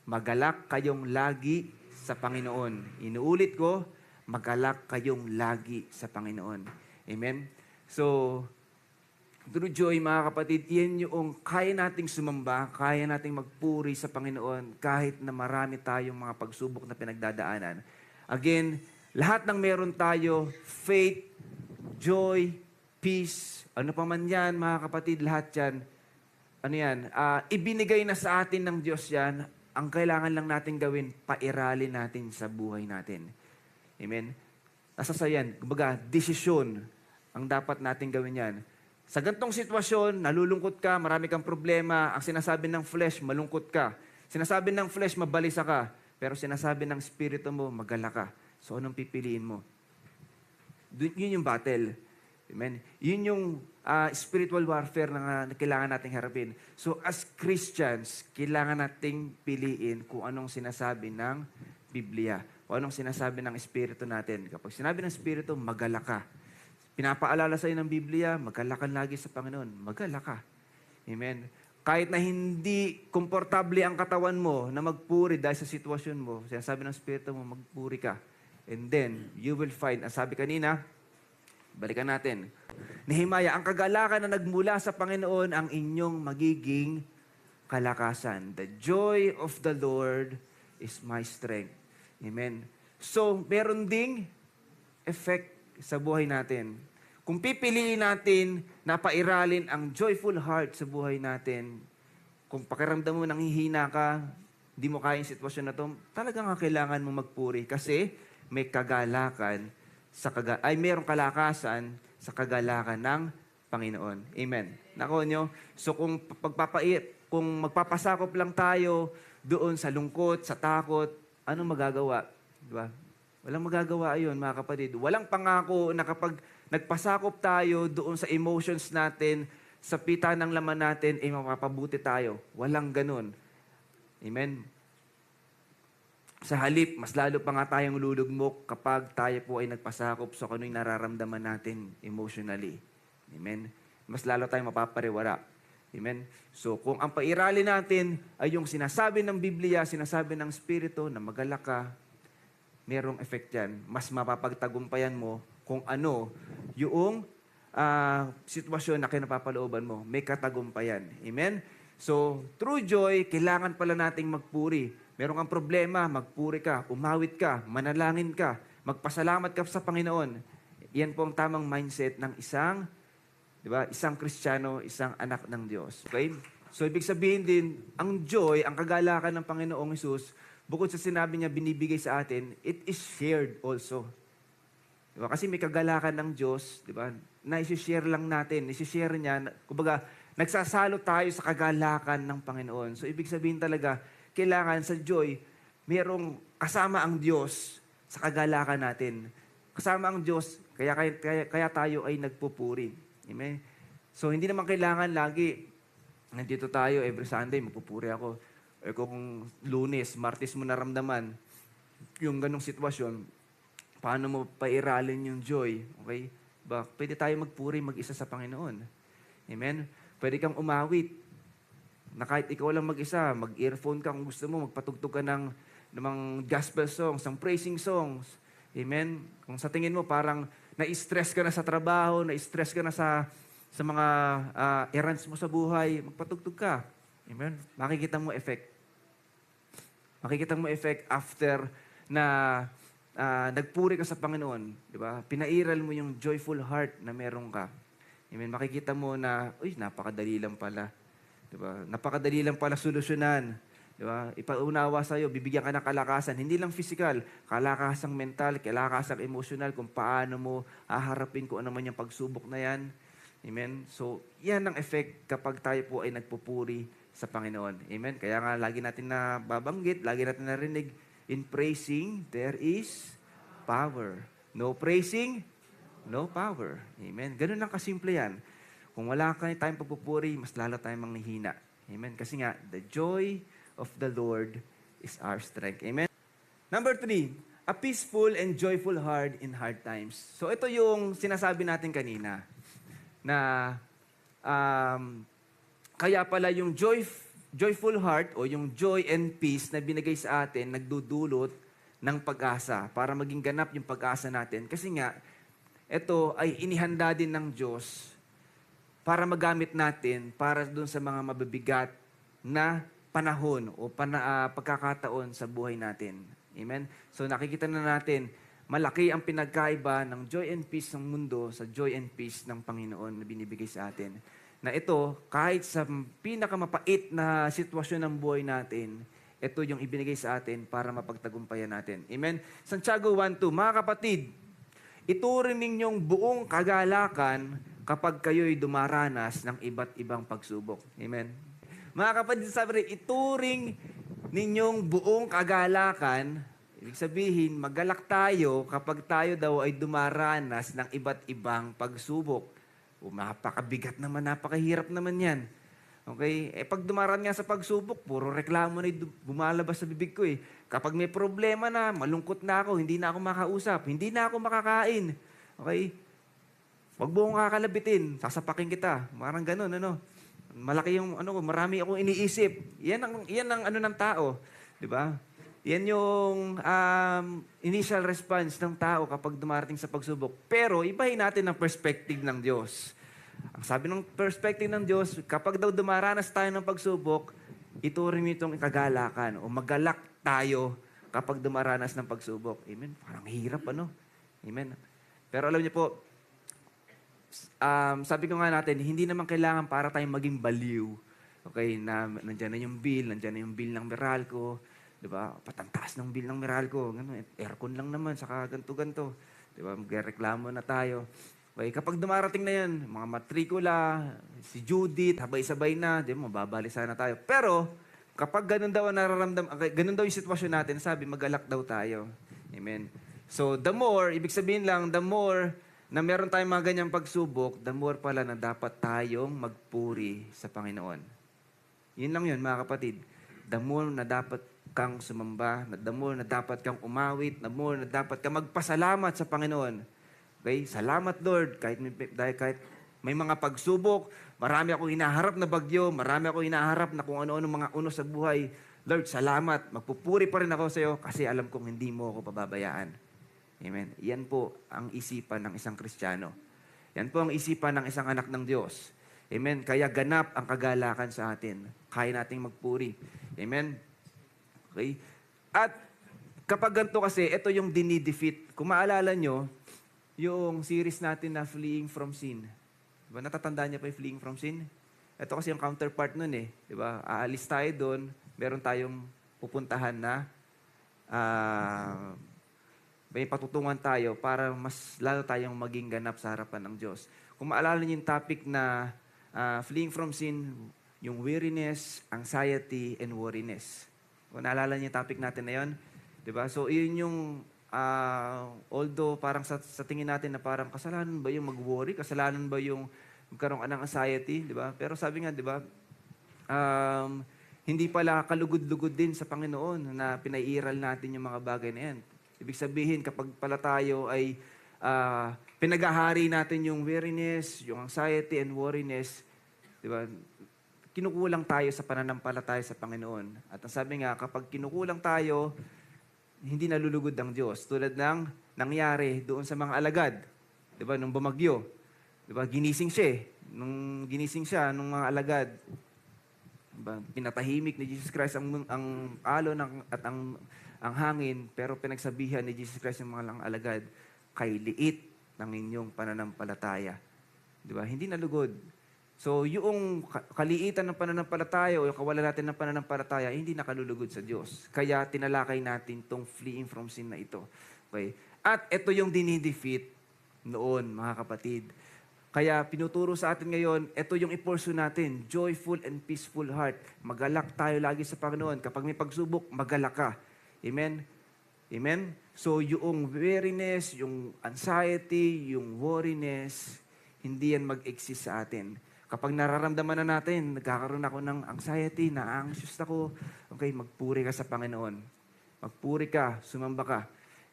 magalak kayong lagi sa Panginoon. Inuulit ko, magalak kayong lagi sa Panginoon. Amen? So, true joy, mga kapatid, yan yung kaya nating sumamba, kaya nating magpuri sa Panginoon kahit na marami tayong mga pagsubok na pinagdadaanan. Again, lahat ng meron tayo, faith, joy, peace, ano pa man yan, mga kapatid, lahat yan, ibinigay na sa atin ng Diyos yan. Ang kailangan lang natin gawin, pairalin natin sa buhay natin. Amen? Nasa sayan, kumbaga, desisyon ang dapat natin gawin yan. Sa gantong sitwasyon, nalulungkot ka, marami kang problema, ang sinasabi ng flesh, malungkot ka. Sinasabi ng flesh, mabalisa ka. Pero sinasabi ng spirito mo, magala ka. So, anong pipiliin mo? Yun yung battle. Amen? Yun yung spiritual warfare na kailangan nating harapin. So, as Christians, kailangan nating piliin kung anong sinasabi ng Biblia. Kung anong sinasabi ng Espiritu natin. Kapag sinabi ng Espiritu, magala ka. Pinapaalala sa'yo ng Biblia, magala ka lagi sa Panginoon. Magala ka. Amen? Kahit na hindi komportable ang katawan mo na magpuri dahil sa sitwasyon mo, sinasabi ng Espiritu mo, magpuri ka. And then, you will find, ang sabi kanina, balikan natin. Nehemiah, ang kagalakan na nagmula sa Panginoon ang inyong magiging kalakasan. The joy of the Lord is my strength. Amen. So, meron ding effect sa buhay natin. Kung pipiliin natin na pairalin ang joyful heart sa buhay natin, kung pakiramdam mo nanghihina ka, di mo kaya yung sitwasyon na to, talagang kailangan mo magpuri kasi may kagalakan mayroong kalakasan sa kagalakan ng Panginoon. Amen. Nako nyo? So kung magpapasakop lang tayo doon sa lungkot, sa takot, anong magagawa? Diba? Walang magagawa yun, mga kapatid. Walang pangako na kapag nagpasakop tayo doon sa emotions natin, sa pita ng laman natin, mapapabuti tayo. Walang ganun. Amen? Sa halip, mas lalo pa nga tayong lulugmok kapag tayo po ay nagpasakop sa kung ano yung nararamdaman natin emotionally. Amen? Mas lalo tayong mapapariwara. Amen? So, kung ang pairali natin ay yung sinasabi ng Biblia, sinasabi ng Espiritu na magala ka, merong effect yan. Mas mapapagtagumpayan mo kung ano yung sitwasyon na kinapapalooban mo. May katagumpayan. Amen? So, true joy, kailangan pala nating magpuri. Meron kang problema, magpuri ka, umawit ka, manalangin ka, magpasalamat ka sa Panginoon. Yan po ang tamang mindset ng isang Kristiyano, isang anak ng Diyos. Okay? So, ibig sabihin din, ang joy, ang kagalakan ng Panginoong Hesus, bukod sa sinabi niya binibigay sa atin, it is shared also. Diba? Kasi may kagalakan ng Diyos, diba? Na isi-share lang natin, isi-share niya, kumbaga, nagsasalo tayo sa kagalakan ng Panginoon. So, ibig sabihin talaga, kailangan sa joy, mayroong kasama ang Diyos sa kagalakan natin. Kasama ang Diyos, kaya tayo ay nagpupuri. Amen? So, hindi naman kailangan lagi, nandito tayo every Sunday, magpupuri ako. O kung Lunes, Martes mo naramdaman yung ganong sitwasyon, paano mo pairalin yung joy? Okay? Pwede tayo magpuri mag-isa sa Panginoon. Amen? Pwede kang umawit. Na kahit ikaw lang mag-isa, mag-earphone ka kung gusto mo, magpatugtog ka ng gospel songs, ng praising songs. Amen? Kung sa tingin mo parang na-stress ka na sa trabaho, na-stress ka na sa mga errands mo sa buhay, magpatugtog ka. Amen? Makikita mo effect. Makikita mo effect after na nagpuri ka sa Panginoon. Di ba? Pinairal mo yung joyful heart na meron ka. Amen. Makikita mo na, uy, napakadali lang pala. Diba? Napakadali lang pala solusyonan. Diba? Ipaunawa sa'yo, bibigyan ka ng kalakasan. Hindi lang physical, kalakasang mental, kalakasang emotional, kung paano mo haharapin kung ano man yung pagsubok na yan. Amen? So, yan ang effect kapag tayo po ay nagpupuri sa Panginoon. Amen? Kaya nga, lagi natin na babanggit, lagi natin narinig, in praising, there is power. No praising, no power. Amen? Ganun lang kasimple yan. Kung wala tayong pagpupuri, mas lalo tayong manghihina. Amen? Kasi nga, the joy of the Lord is our strength. Amen? Number 3, a peaceful and joyful heart in hard times. So ito yung sinasabi natin kanina na kaya pala yung joyful heart o yung joy and peace na binigay sa atin, nagdudulot ng pag-asa para maging ganap yung pag-asa natin. Kasi nga, ito ay inihanda din ng Diyos para magamit natin para doon sa mga mabibigat na panahon o pagkakataon sa buhay natin. Amen? So nakikita na natin, malaki ang pinagkaiba ng joy and peace ng mundo sa joy and peace ng Panginoon na binibigay sa atin. Na ito, kahit sa pinakamapait na sitwasyon ng buhay natin, ito yung ibinigay sa atin para mapagtagumpayan natin. Amen? Santiago 1:2, mga kapatid, ituring ninyong buong kagalakan kapag kayo'y dumaranas ng iba't ibang pagsubok. Amen? Mga kapatid, sabi rin, ituring ninyong buong kagalakan, ibig sabihin, magalak tayo kapag tayo daw ay dumaranas ng iba't ibang pagsubok. O napakabigat naman, napakahirap naman yan. Okay? Pag dumaran nga sa pagsubok, puro reklamo na bumalabas sa bibig ko eh. Kapag may problema na, malungkot na ako, hindi na ako makausap, hindi na ako makakain. Okay? Huwag mo akong kakalabitin, sasapakin kita. Parang ganun, ano? Malaki yung, marami akong iniisip. Yan ang ng tao. Di ba? Yan yung initial response ng tao kapag dumarating sa pagsubok. Pero, ibahin natin ang perspective ng Diyos. Ang sabi ng perspective ng Diyos, kapag daw dumaranas tayo ng pagsubok, ituring itong kagalakan o magalak tayo kapag dumaranas ng pagsubok. Amen? Parang hirap, ano? Amen? Pero alam niyo po, sabi ko nga natin, hindi naman kailangan para tayong maging baliw. Okay, nandiyan na yung bill ng Meralco, di ba? Patantaas ng bill ng Meralco, aircon lang naman, saka ganto-ganto. Di ba? Magreklamo na tayo. Okay, kapag dumarating na yan, mga matrikula, si Judith, sabay-sabay na, di ba? Mababalisa na tayo. Pero, kapag ganun daw ang ganun daw yung sitwasyon natin, sabi, magalak daw tayo. Amen. So, the more, ibig sabihin lang, the more na meron tayong mga ganyang pagsubok, the more pala na dapat tayong magpuri sa Panginoon. Yun lang yun, mga kapatid. The more na dapat kang sumamba, the more na dapat kang umawit, the more na dapat kang magpasalamat sa Panginoon. Okay? Salamat, Lord. Kahit may mga pagsubok, marami akong hinaharap na bagyo, marami akong hinaharap na kung ano-ano mga unos sa buhay. Lord, salamat. Magpupuri pa rin ako sa iyo kasi alam kong hindi mo ako pababayaan. Amen. Yan po ang isipan ng isang Kristiyano. Yan po ang isipan ng isang anak ng Diyos. Amen. Kaya ganap ang kagalakan sa atin. Kaya nating magpuri. Amen. Okay? At kapag ganito kasi, ito yung dinidefeat. Kung maalala nyo, yung series natin na Fleeing from Sin. Diba? Natatandaan niya pa yung Fleeing from Sin? Ito kasi yung counterpart nun eh. Diba? Aalis tayo doon, meron tayong pupuntahan na may patutungan tayo para mas lalo tayong maging ganap sa harapan ng Diyos. Kung maalala niyo yung topic na fleeing from sin, yung weariness, anxiety, and worriness. Kung naalala niyo yung topic natin na yun, diba? So, yun yung, although parang sa tingin natin na parang kasalanan ba yung mag-worry? Kasalanan ba yung magkaroon ka ng anxiety? Diba? Pero sabi nga, diba, hindi pala kalugod-lugod din sa Panginoon na pinairal natin yung mga bagay na yan. Ibig sabihin, kapag pala tayo ay pinagahari natin yung weariness, yung anxiety and worriness, di ba? Kinukulang tayo sa pananampalataya sa Panginoon. At ang sabi nga, kapag kinukulang tayo, hindi nalulugod ang Diyos. Tulad ng nangyari doon sa mga alagad. Di ba? Nung bumagyo. Di ba? Ginising siya. Nung ginising siya, nung mga alagad, diba? Pinatahimik ni Jesus Christ ang alon at ang hangin, pero pinagsabihan ni Jesus Christ yung mga alagad, kay liit ng inyong pananampalataya. Di ba? Hindi nalugod. So, yung kaliitan ng pananampalataya o yung kawalan natin ng pananampalataya, hindi nakalulugod sa Diyos. Kaya tinalakay natin tong fleeing from sin na ito. Okay? At ito yung dinidefeat noon, mga kapatid. Kaya pinuturo sa atin ngayon, ito yung i-pursue natin, joyful and peaceful heart. Magalak tayo lagi sa Panginoon. Kapag may pagsubok, magalak ka. Amen? Amen? So, yung weariness, yung anxiety, yung worriness, hindi yan mag-exist sa atin. Kapag nararamdaman na natin, nagkakaroon ako ng anxiety, na-anxious ako, okay, magpuri ka sa Panginoon. Magpuri ka, sumamba ka.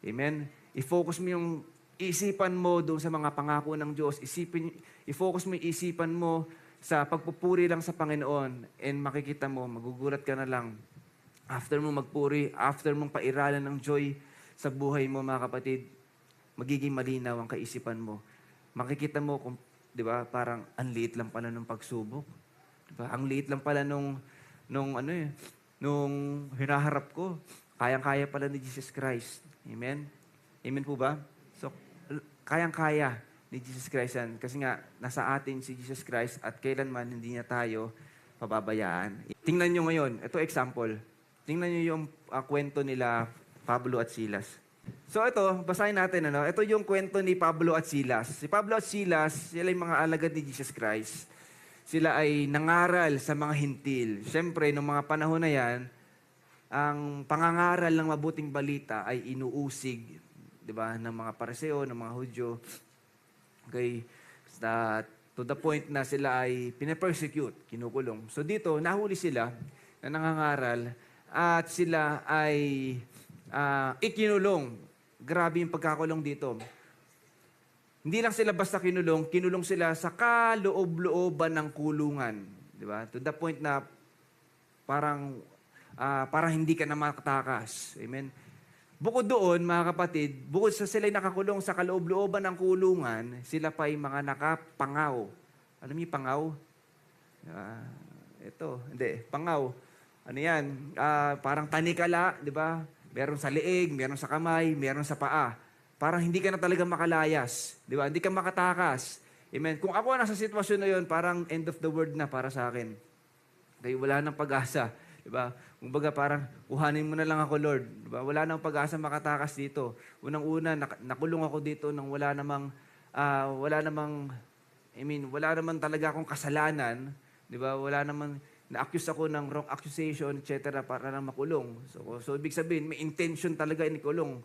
Amen? I-focus mo yung isipan mo doon sa mga pangako ng Diyos. I-focus mo yung isipan mo sa pagpupuri lang sa Panginoon. And makikita mo, magugulat ka na lang. After mo magpuri, after mong pairalan ng joy sa buhay mo, mga kapatid, magiging malinaw ang kaisipan mo. Makikita mo kung, di ba, parang ang liit lang pala ng pagsubok. Di ba? Ang liit lang pala nung hinaharap ko. Kayang-kaya pala ni Jesus Christ. Amen? Amen po ba? So, kayang-kaya ni Jesus Christ yan. Kasi nga, nasa atin si Jesus Christ at kailanman hindi niya tayo pababayaan. Tingnan nyo ngayon, ito example. Tingnan nyo yung kwento nila Pablo at Silas. So ito, basahin natin. Ito yung kwento ni Pablo at Silas. Si Pablo at Silas, sila yung mga alagad ni Jesus Christ. Sila ay nangaral sa mga hintil. Siyempre, noong mga panahon na yan, ang pangangaral ng mabuting balita ay inuusig, di ba, ng mga Pariseo, ng mga Hudyo. Okay, to the point na sila ay pinapersecute, kinukulong. So dito, nahuli sila na nangangaral at sila ay ikinulong. Grabe yung pagkakulong dito. Hindi lang sila basta kinulong sila sa kaloob-looban ng kulungan. Di ba? To the point na parang hindi ka na makatakas. Amen? Bukod doon, mga kapatid, bukod sa sila'y nakakulong sa kaloob-looban ng kulungan, sila pa'y mga nakapangaw. Alam niyo pangaw? Pangaw. Ano yan? Parang tanikala, di ba? Meron sa leeg, meron sa kamay, meron sa paa. Parang hindi ka na talaga makalayas. Di ba? Hindi ka makatakas. Amen? Kung ako nasa sitwasyon na yun, parang end of the world na para sa akin. Kaya wala nang pag-asa. Di ba? Kumbaga parang, kuhanin mo na lang ako, Lord. Di ba? Wala nang pag-asa makatakas dito. Unang-una, nakulong ako dito nang wala namang talaga akong kasalanan. Di ba? Wala namang, na-accuse ako ng wrong accusation, etc. para lang makulong. So ibig sabihin, may intention talaga inikulong.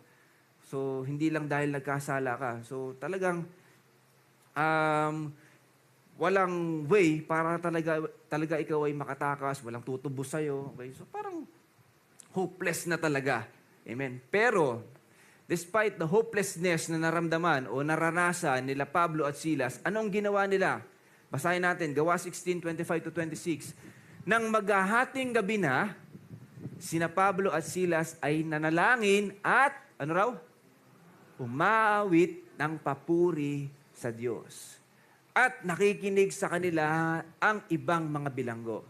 So, hindi lang dahil nagkasala ka. So, talagang, walang way para talaga ikaw ay makatakas, walang tutubos sa'yo. Okay? So, parang hopeless na talaga. Amen. Pero, despite the hopelessness na naramdaman o naranasan nila Pablo at Silas, anong ginawa nila? Basahin natin, Gawa 16:25-26. Nang maghahating gabi na, sina Pablo at Silas ay nanalangin at, ano raw? Umawit ng papuri sa Diyos. At nakikinig sa kanila ang ibang mga bilanggo.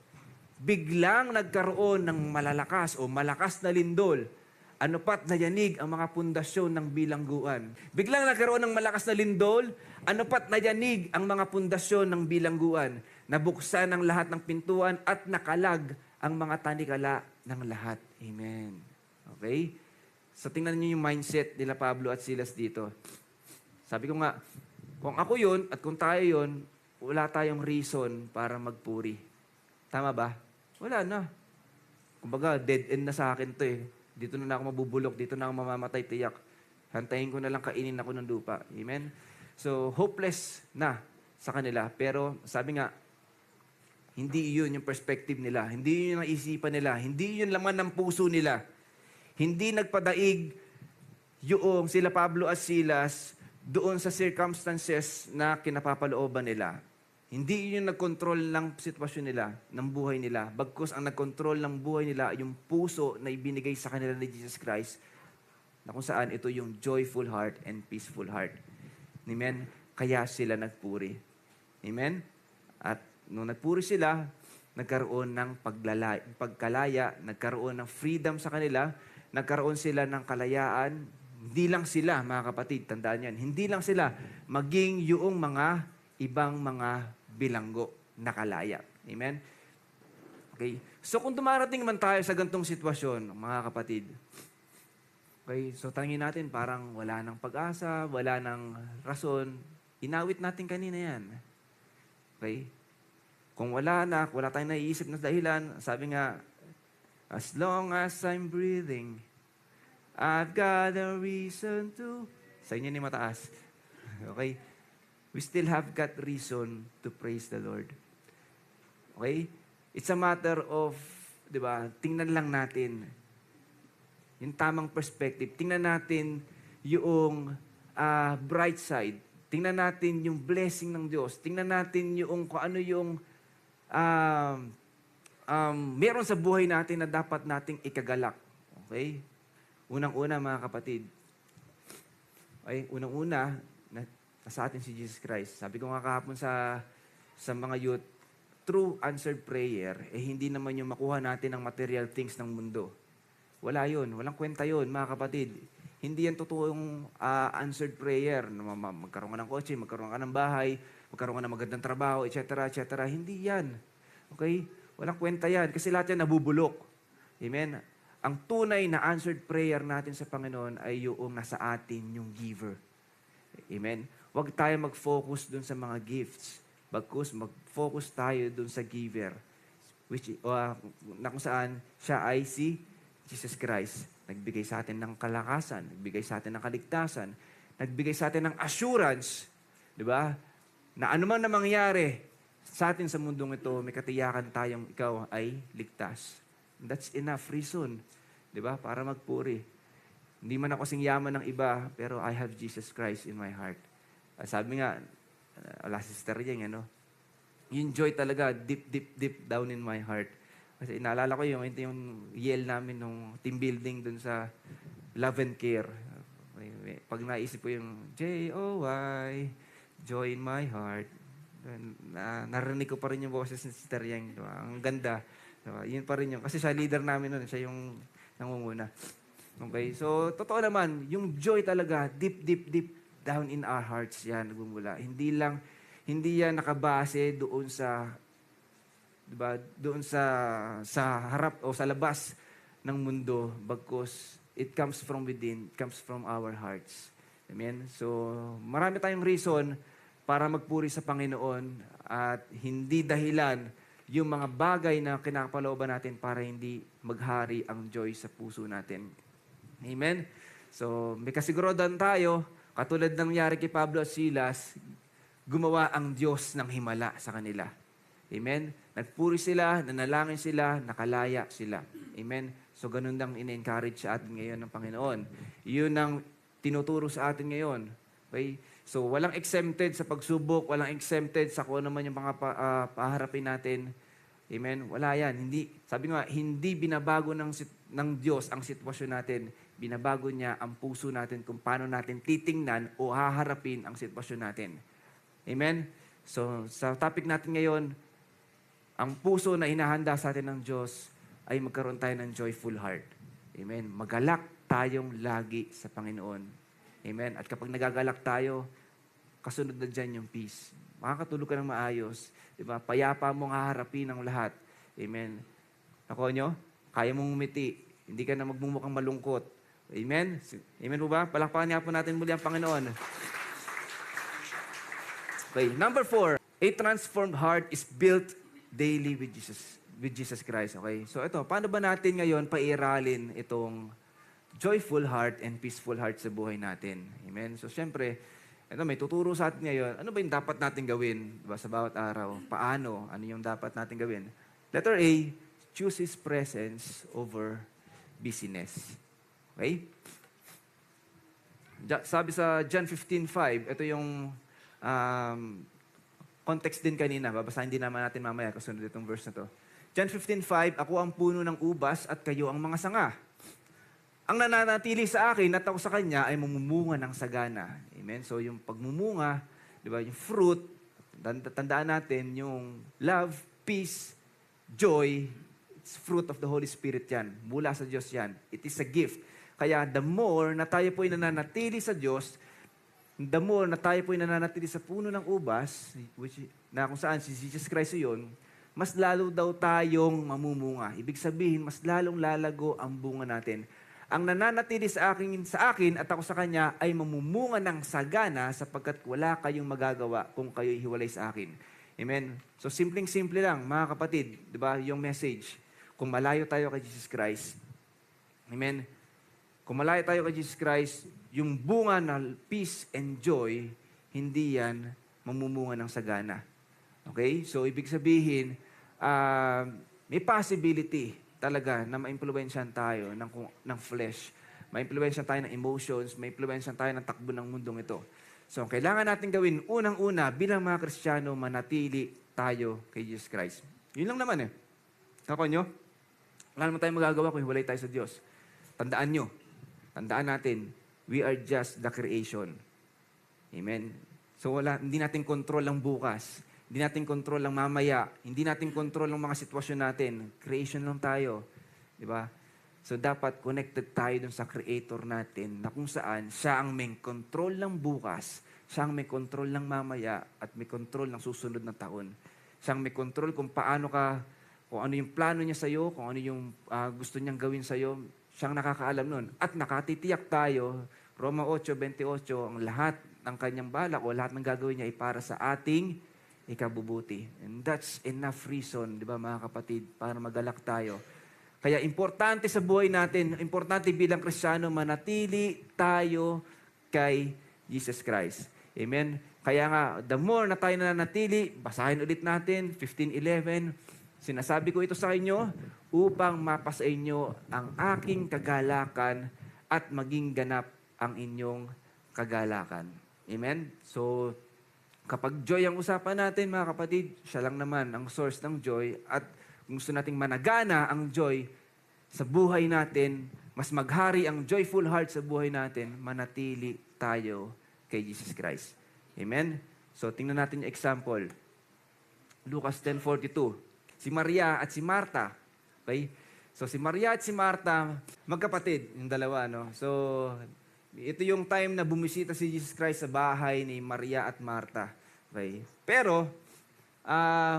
Biglang nagkaroon ng malalakas o malakas na lindol. Ano pat nayanig ang mga pundasyon ng bilangguan. Biglang nagkaroon ng malakas na lindol. Ano pat nayanig ang mga pundasyon ng bilangguan. Nabuksan ang lahat ng pintuan at nakalag ang mga tanikala ng lahat. Amen. Okay? So tingnan niyo yung mindset nila Pablo at Silas dito. Sabi ko nga, kung ako yun at kung tayo yun, wala tayong reason para magpuri. Tama ba? Wala na. Kumbaga, dead end na sa akin to eh. Dito na ako mabubulok, dito na ako mamamatay tiyak. Hantayin ko na lang kainin ako ng lupa. Amen? So, hopeless na sa kanila. Pero sabi nga, hindi yun yung perspective nila. Hindi yun ang isipan nila. Hindi yun laman ng puso nila. Hindi nagpadaig yung sila Pablo at Silas doon sa circumstances na kinapapalooban nila. Hindi yun nagkontrol ng sitwasyon nila, ng buhay nila. Bagkus ang nagkontrol ng buhay nila ay yung puso na ibinigay sa kanila ni Jesus Christ, na kung saan ito yung joyful heart and peaceful heart. Amen? Kaya sila nagpuri. Amen? At nung nagpuri sila, nagkaroon ng pagkalaya, nagkaroon ng freedom sa kanila, nagkaroon sila ng kalayaan. Hindi lang sila, mga kapatid, tandaan yan, hindi lang sila, maging yung mga ibang mga bilanggo na kalaya. Amen? Okay? So kung dumarating man tayo sa gantong sitwasyon, mga kapatid, okay, so tangin natin parang wala nang pag-asa, wala nang rason, inawit natin kanina yan. Okay? Kung wala tayong naiisip na dahilan, sabi nga, as long as I'm breathing, I've got a reason to... Sa inyo ni mataas. Okay? We still have got reason to praise the Lord. Okay? It's a matter of, di ba, tingnan lang natin yung tamang perspective. Tingnan natin yung bright side. Tingnan natin yung blessing ng Diyos. Tingnan natin yung kung ano yung meron sa buhay natin na dapat nating ikagalak. Okay? Unang-una, mga kapatid. Okay? Unang-una, sa atin si Jesus Christ. Sabi ko nga kahapon sa mga youth, true answered prayer, hindi naman yung makuha natin ang material things ng mundo. Wala yun. Walang kwenta yun, mga kapatid. Hindi yan totoong answered prayer. Magkaroon ka ng kotse, magkaroon ka ng bahay, magkaroon ka ng magandang trabaho, etc., etc. Hindi yan. Okay? Walang kwenta yan. Kasi lahat yan nabubulok. Amen? Ang tunay na answered prayer natin sa Panginoon ay yung nasa atin, yung giver. Amen? Huwag tayo mag-focus dun sa mga gifts. Bagkus, mag-focus tayo dun sa giver. Na kung saan siya ay si Jesus Christ. Nagbigay sa atin ng kalakasan, nagbigay sa atin ng kaligtasan, nagbigay sa atin ng assurance, di ba? Na anuman na mangyari sa atin sa mundong ito, may katiyakan tayong ikaw ay ligtas. And that's enough reason, di ba? Para magpuri. Hindi man ako kasing yaman ng iba, pero I have Jesus Christ in my heart. Sabi nga, wala sister yan, ano? Yung joy talaga, deep, deep, deep down in my heart. Kasi naalala ko yung yell namin nung team building dun sa Love and Care. Pag naisip ko yung J-O-Y, joy in my heart, narinig ko pa rin yung boses ni Sister Yang. Diba? Ang ganda. Diba? Yun pa rin yung, kasi siya leader namin nun, siya yung nangunguna. Okay? So, totoo naman, yung joy talaga, deep, deep, deep down in our hearts yan, nagmumula. Hindi yan nakabase doon sa, diba, doon sa harap o sa labas ng mundo, bagkus it comes from within, it comes from our hearts. Amen? So, marami tayong reason para magpuri sa Panginoon at hindi dahilan yung mga bagay na kinapalooban natin para hindi maghari ang joy sa puso natin. Amen? So, may kasigurudan tayo, katulad ng nangyari kay Pablo at Silas, gumawa ang Diyos ng himala sa kanila. Amen? Nagpuri sila, nanalangin sila, nakalaya sila. Amen? So, ganun lang in-encourage sa atin ngayon ng Panginoon. Yun ang tinuturo sa atin ngayon. Okay? So, walang exempted sa pagsubok, walang exempted sa kung naman yung mga paharapin natin. Amen? Wala yan. Hindi, sabi nga, hindi binabago ng Diyos ang sitwasyon natin. Binabago niya ang puso natin kung paano natin titingnan o haharapin ang sitwasyon natin. Amen? So, sa topic natin ngayon, ang puso na hinahanda sa atin ng Diyos ay magkaroon tayo ng joyful heart. Amen? Magalak tayong lagi sa Panginoon. Amen? At kapag nagagalak tayo, kasunod na dyan yung peace. Makakatulog ka ng maayos. Diba? Payapa mong haharapin ang lahat. Amen? Ako nyo? Kaya mong umiti. Hindi ka na magmumukhang malungkot. Amen? Amen po ba? Palakpakan niya po natin muli ang Panginoon. Okay, number 4. A transformed heart is built daily with Jesus Christ. Okay? So ito, paano ba natin ngayon pairalin itong joyful heart and peaceful heart sa buhay natin? Amen? So syempre, ito, may tuturo sa atin ngayon. Ano ba yung dapat natin gawin, diba, sa bawat araw? Paano? Ano yung dapat natin gawin? Letter A, choose His presence over busyness. Okay? Sabi sa John 15:5, ito yung context din kanina. Babasahin din naman natin mamaya kasunod itong verse na to. John 15:5, ako ang puno ng ubas at kayo ang mga sanga. Ang nananatili sa akin at ako sa kanya ay mamumunga ng sagana. Amen? So yung pagmumunga, di ba, yung fruit, tandaan natin yung love, peace, joy, it's fruit of the Holy Spirit yan. Mula sa Diyos yan. It is a gift. Kaya the more na tayo po ay nananatili sa Diyos, the more na tayo po'y nananatili sa puno ng ubas, na kung saan si Jesus Christ yun, mas lalo daw tayong mamumunga. Ibig sabihin, mas lalong lalago ang bunga natin. Ang nananatili sa akin at ako sa kanya ay mamumunga ng sagana sapagkat wala kayong magagawa kung kayo'y hiwalay sa akin. Amen? So, simpleng-simple lang, mga kapatid, di ba, yung message. Kung malayo tayo kay Jesus Christ, amen? Kung malayo tayo kay Jesus Christ, yung bunga ng peace and joy, hindi yan mamumunga ng sagana. Okay? So, ibig sabihin, may possibility talaga na ma-impluwensyahan tayo ng flesh. Ma-impluwensyahan tayo ng emotions, ma-impluwensyahan tayo ng takbo ng mundong ito. So, ang kailangan natin gawin, unang-una, bilang mga Kristiyano, manatili tayo kay Jesus Christ. Yun lang naman eh. Kako nyo? Wala naman tayong magagawa kung hiwalay tayo sa Diyos. Tandaan nyo, tandaan natin, we are just the creation. Amen? So, hindi natin control ang bukas. Hindi natin control ang mamaya. Hindi natin control ang mga sitwasyon natin. Creation lang tayo. Di ba? So, dapat connected tayo dun sa Creator natin na kung saan siya ang may control ng bukas, siya ang may control ng mamaya, at may control ng susunod na taon. Siya ang may control kung kung ano yung plano niya sa'yo, kung ano yung gusto niyang gawin sa'yo, siyang nakakaalam nun. At nakatitiyak tayo, Roma 8:28, ang lahat ng kanyang balak o lahat ng gagawin niya ay para sa ating ikabubuti. And that's enough reason, di ba mga kapatid, para magalak tayo. Kaya importante sa buhay natin, importante bilang Kristiyano, manatili tayo kay Jesus Christ. Amen? Kaya nga, the more na tayo nananatili, basahin ulit natin, 15:11, sinasabi ko ito sa inyo upang mapasa inyo ang aking kagalakan at maging ganap ang inyong kagalakan. Amen? So, kapag joy ang usapan natin, mga kapatid, siya lang naman ang source ng joy. At kung gusto nating managana ang joy sa buhay natin, mas maghari ang joyful heart sa buhay natin, manatili tayo kay Jesus Christ. Amen? So, tingnan natin yung example. Lucas 10:42. Si Maria at si Marta. Okay? So, si Maria at si Marta, magkapatid, yung dalawa, no? So, ito yung time na bumisita si Jesus Christ sa bahay ni Maria at Marta. Okay? Pero,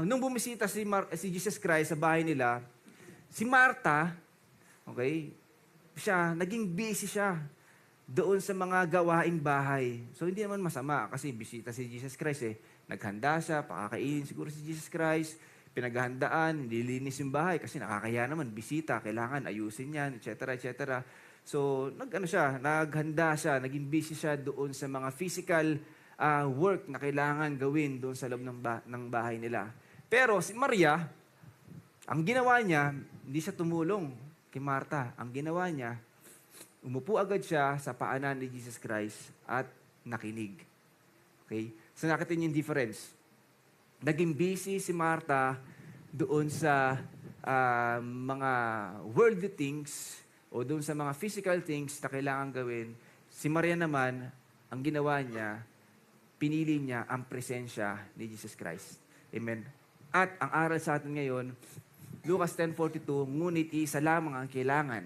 nung bumisita si Jesus Christ sa bahay nila, si Marta, okay, naging busy siya doon sa mga gawaing bahay. So, hindi naman masama kasi bisita si Jesus Christ eh. Naghanda siya, pakakainin siguro si Jesus Christ, pinaghahandaan, nililinis yung bahay kasi nakakaya naman, bisita, kailangan ayusin yan, etc., etc., So, naghanda siya, naging busy siya doon sa mga physical work na kailangan gawin doon sa loob ng bahay nila. Pero si Maria, ang ginawa niya, hindi siya tumulong kay Marta. Ang ginawa niya, umupo agad siya sa paanan ni Jesus Christ at nakinig. Okay? So, nakita niyo yung difference. Naging busy si Marta doon sa mga worldly things, o doon sa mga physical things na kailangan gawin. Si Maria naman, ang ginawa niya, pinili niya ang presensya ni Jesus Christ. Amen. At ang aral sa atin ngayon, Lucas 10:42, ngunit iisa lamang ang kailangan.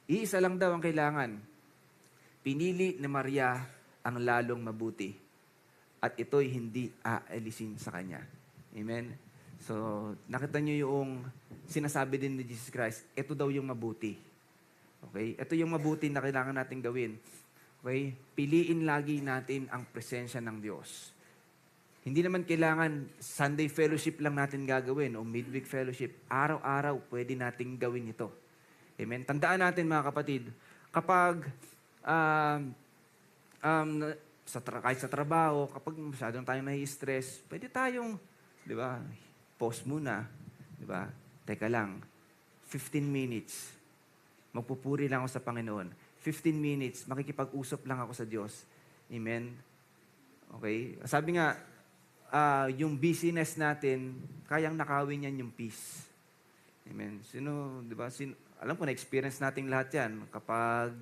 Iisa lang daw ang kailangan. Pinili ni Maria ang lalong mabuti. At ito'y hindi aalisin sa kanya. Amen. So, nakita niyo yung sinasabi din ni Jesus Christ, ito daw yung mabuti. Okay? Ito yung mabuti na kailangan natin gawin. Okay? Piliin lagi natin ang presensya ng Diyos. Hindi naman kailangan Sunday fellowship lang natin gagawin o midweek fellowship. Araw-araw pwede nating gawin ito. Amen? Tandaan natin mga kapatid, kapag kahit sa trabaho, kapag masyadong tayo nai-stress, pwede tayong, di ba, pause muna. Di ba? Teka lang, 15 minutes. Magpupuri lang ako sa Panginoon. 15 minutes, makikipag-usap lang ako sa Diyos. Amen? Okay? Sabi nga, yung busyness natin, kayang nakawin yan yung peace. Amen? Di ba? Alam ko, na-experience natin lahat yan. Kapag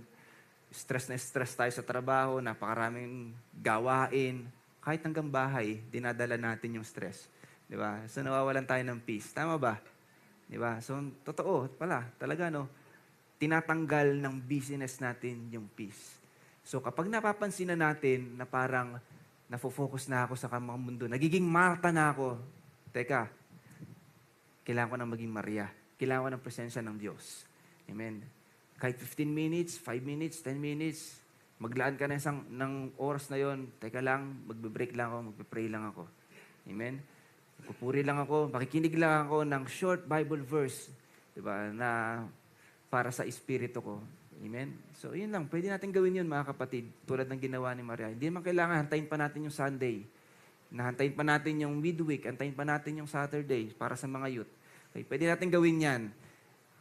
stress na stress tayo sa trabaho, napakaraming gawain, kahit hanggang bahay, dinadala natin yung stress. Di ba? So, nawawalan tayo ng peace. Tama ba? Di ba? So, totoo pala. Talaga, no? Tinatanggal ng busyness natin yung peace. So kapag napapansin na natin na parang nafo-focus na ako sa mga mundo, nagiging Marta na ako, teka, kailangan ko nang maging Maria. Kailangan ko ng presensya ng Diyos. Amen. Kahit 15 minutes, 5 minutes, 10 minutes, maglaan ka na ng oras na yon. Teka lang, magbe-break lang ako, magpe-pray lang ako. Amen. Pupuri lang ako, makikinig lang ako ng short Bible verse, diba, na para sa espiritu ko. Amen. So, yun lang. Pwede natin gawin yun, mga kapatid, tulad ng ginawa ni Maria. Hindi naman kailangan, hantayin pa natin yung Sunday. Nahantayin pa natin yung midweek, hantayin pa natin yung Saturday para sa mga youth. Okay, pwede natin gawin yan.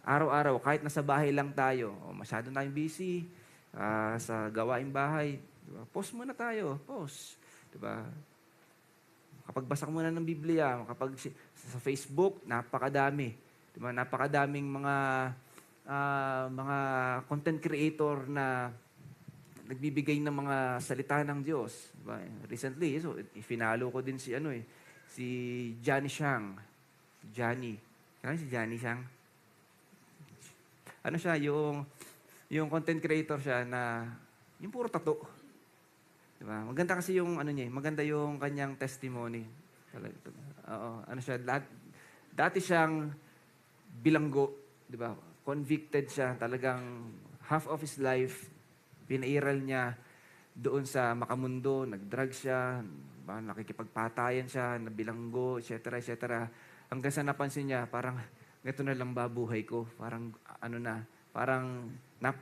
Araw-araw, kahit nasa bahay lang tayo, o masyado tayong busy, sa gawaing bahay, diba? Pause muna tayo, pause. Diba? Kapag basa muna ng Biblia, kapag sa Facebook, napakadami. Diba? Napakadaming mga content creator na nagbibigay ng mga salita ng Diyos. Diba? Recently, so, ifinalo ko din si Johnny Shang. Johnny. Kaya si Johnny Shang? Ano siya, yung content creator siya na yung puro tattoo. Diba? Maganda kasi yung maganda yung kanyang testimony. Oo, ano siya, dati siyang bilanggo, 'di ba? Convicted siya, talagang half of his life pinairal niya doon sa makamundo, nag-drug siya, nakikipagpatayan siya, nabilanggo, etc., etc. Hanggang sa napansin niya, parang ito na lang babuhay ko. Parang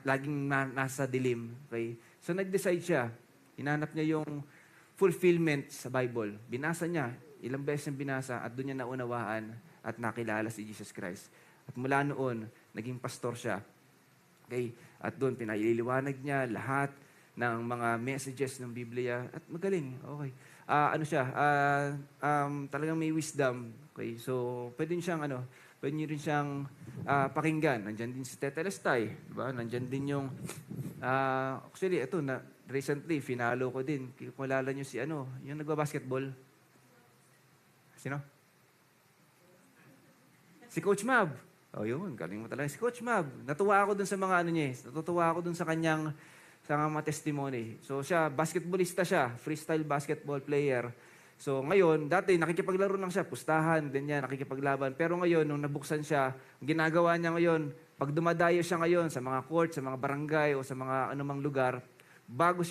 laging nasa dilim. Okay? So nag-decide siya, hinanap niya yung fulfillment sa Bible. Binasa niya, ilang beses niyang binasa at doon niya naunawaan at nakilala si Jesus Christ. At mula noon, naging pastor siya. Okay? At doon, pinaililiwanag niya lahat ng mga messages ng Biblia. At magaling. Okay. Talagang may wisdom. Okay? So, pwede niyo rin siyang pakinggan. Nandyan din si Tetelestai. Diba? Nandyan din yung, actually, ito, recently, finalo ko din. Kung alala niyo yung nagbabasketball. Sino? Si Coach Mab. Oh, yun. Galing mo talaga. Si Coach Mab. Natuwa ako dun sa mga Natutuwa ako dun sa kanyang mga testimony. So, siya, basketballista siya. Freestyle basketball player. So, ngayon, dati nakikipaglaro lang siya. Pustahan, ganyan, nakikipaglaban. Pero ngayon, nung nabuksan siya, ginagawa niya ngayon, pag dumadayo siya ngayon sa mga court, sa mga barangay, o sa mga anumang lugar, bago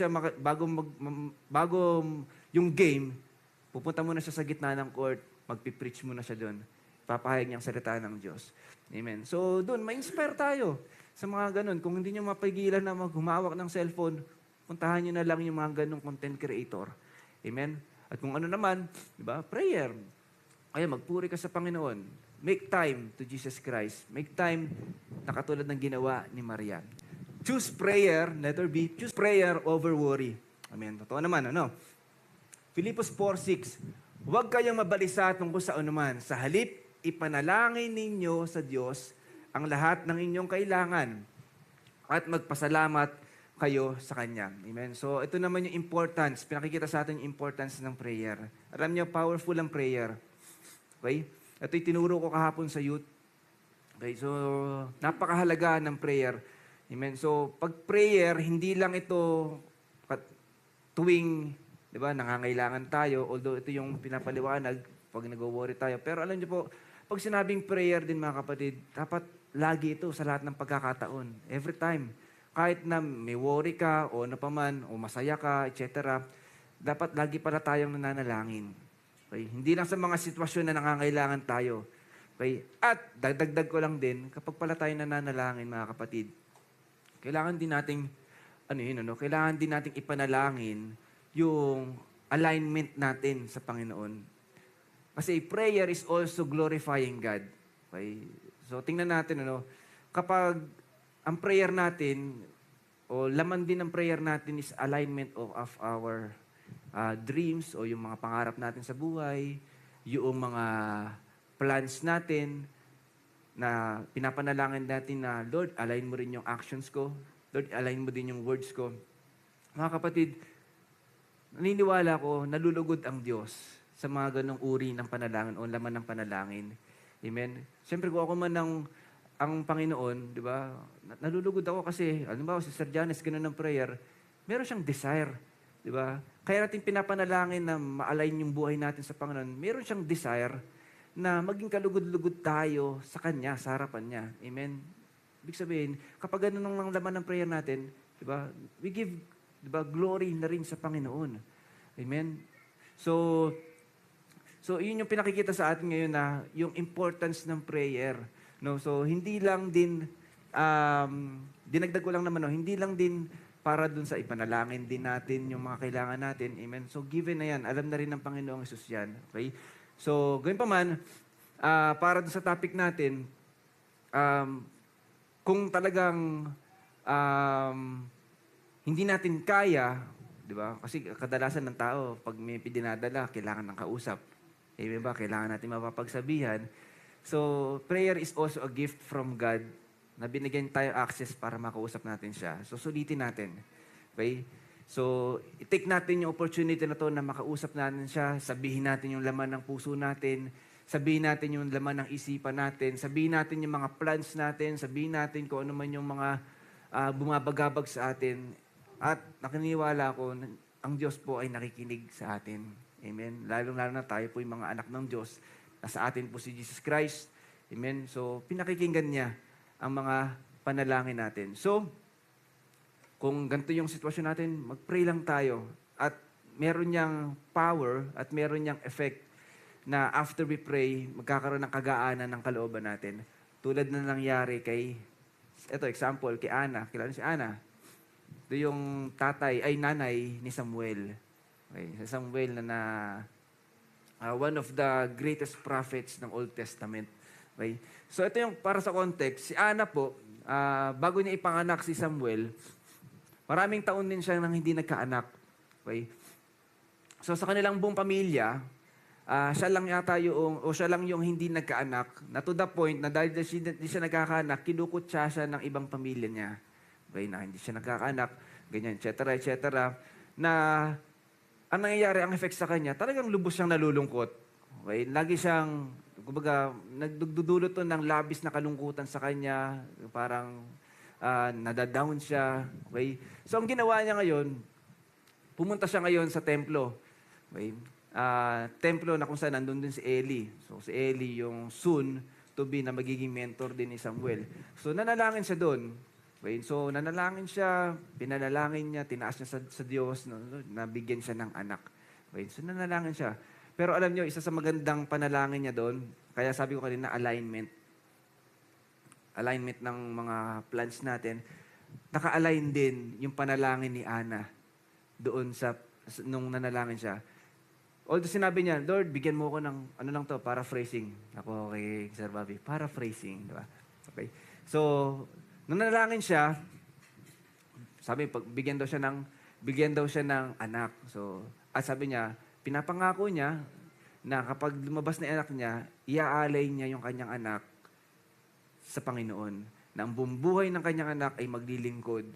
yung game, pupunta muna siya sa gitna ng court, magpipreach muna siya doon. Papahayag niyang salita ng Diyos. Amen. So, doon, ma-inspire tayo sa mga ganun. Kung hindi niyo mapigilan na humawak ng cellphone, puntahan niyo na lang yung mga ganung content creator. Amen. At kung ano naman, di ba, prayer. Kaya magpuri ka sa Panginoon. Make time to Jesus Christ. Make time na katulad ng ginawa ni Maria. Choose prayer, letter B, choose prayer over worry. Amen. Totoo naman, Filipos 4:6. Huwag kayong mabalisa tungkol sa anuman. Sa halip, ipanalangin ninyo sa Diyos ang lahat ng inyong kailangan at magpasalamat kayo sa Kanya. Amen. So, ito naman yung importance. Pinakikita sa atin yung importance ng prayer. Alam niyo, powerful ang prayer. Okay? Ito yung tinuro ko kahapon sa youth. Okay? So, napakahalaga ng prayer. Amen. So, pag prayer, hindi lang ito tuwing, di ba, nangangailangan tayo, although ito yung pinapaliwanag pag nag-worry tayo. Pero alam niyo po, pag sinabing prayer din, mga kapatid, dapat lagi ito sa lahat ng pagkakataon. Every time. Kahit na may worry ka, o ano pa man, o masaya ka, etc., dapat lagi pala tayong nananalangin. Okay? Hindi lang sa mga sitwasyon na nangangailangan tayo. Okay? At, dagdag ko lang din, kapag pala tayo nananalangin, mga kapatid, kailangan din nating, kailangan din nating ipanalangin yung alignment natin sa Panginoon. Kasi prayer is also glorifying God. Okay? So, tingnan natin, kapag ang prayer natin, o laman din ng prayer natin is alignment of our dreams, o yung mga pangarap natin sa buhay, yung mga plans natin, na pinapanalangin natin na, Lord, align mo rin yung actions ko. Lord, align mo din yung words ko. Mga kapatid, naniniwala ko, nalulugod ang Diyos sa mga ganong uri ng panalangin o laman ng panalangin. Amen? Siyempre, kung ako man ang Panginoon, di ba, nalulugod ako kasi, alam ba, si Sir Janice, ganun ng prayer, meron siyang desire. Di ba? Kaya natin pinapanalangin na ma-align yung buhay natin sa Panginoon. Meron siyang desire na maging kalugod-lugod tayo sa Kanya, sa harapan niya. Amen? Ibig sabihin, kapag ganun ang laman ng prayer natin, di ba, we give, di ba, glory na rin sa Panginoon. Amen? So yun yung pinakikita sa atin ngayon na yung importance ng prayer. No? So, hindi lang din, dinagdag ko lang naman, no? Hindi lang din para dun sa ipanalangin din natin yung mga kailangan natin. Amen? So, given na yan, alam na rin ng Panginoong Hesus yan. Okay? So, gawin pa man, para dun sa topic natin, kung talagang hindi natin kaya, di ba? Kasi kadalasan ng tao, pag may dinadala, kailangan ng kausap. Amen ba? Kailangan natin mapapagsabihan. So, prayer is also a gift from God na binigyan tayo access para makausap natin siya. So, sulitin natin. Okay? So, i-take natin yung opportunity na to na makausap natin siya, sabihin natin yung laman ng puso natin, sabihin natin yung laman ng isipan natin, sabihin natin yung mga plans natin, sabihin natin kung ano man yung mga bumabagabag sa atin. At nakiniwala ko, ang Diyos po ay nakikinig sa atin. Amen. Lalo-lalo na tayo po yung mga anak ng Diyos. Nasa atin po si Jesus Christ. Amen. So, pinakikinggan niya ang mga panalangin natin. So, kung ganito yung sitwasyon natin, mag-pray lang tayo. At meron niyang power at meron niyang effect na after we pray, magkakaroon ng kagaanan ng kalooban natin. Tulad na nangyari kay, ito example, kay Ana. Kilala si Ana. Ito yung nanay ni Samuel. Okay, si Samuel na one of the greatest prophets ng Old Testament. Okay? So ito yung para sa context. Si Ana po, bago niya ipanganak si Samuel, maraming taon din siya nang hindi nagkaanak. Okay? So sa kanilang buong pamilya, siya lang yung hindi nagkaanak, na to the point na dahil hindi siya nagkakaanak, kinukutsa siya ng ibang pamilya niya. Okay, na hindi siya nagkakaanak, ganyan, etc. Na ang nangyayari, ang effect sa kanya, talagang lubos siyang nalulungkot. Okay? Lagi siyang, kumbaga, nagdudulot to ng labis na kalungkutan sa kanya, parang nadadown siya. Okay? So ang ginawa niya ngayon, pumunta siya ngayon sa templo. Okay? Templo na kung saan nandun din si Eli. So si Eli yung soon to be na magiging mentor din ni Samuel. So nanalangin siya doon. Okay? So nanalangin siya, pinanalangin niya, tinaas niya sa Diyos, nabigyan siya ng anak. Okay? So nanalangin siya. Pero alam niyo, isa sa magandang panalangin niya doon, kaya sabi ko kanina, alignment. Alignment ng mga plans natin. Naka-align din yung panalangin ni Ana doon nung nanalangin siya. Although sinabi niya, Lord, bigyan mo ko ng, paraphrasing. Ako, okay, Sir Bobby, paraphrasing, di ba? Okay. So, nung nanalangin siya, sabi, bigyan daw siya ng anak. So, at sabi niya, pinapangako niya na kapag lumabas na anak niya, iaalay niya yung kanyang anak sa Panginoon. Na ang bumbuhay ng kanyang anak ay maglilingkod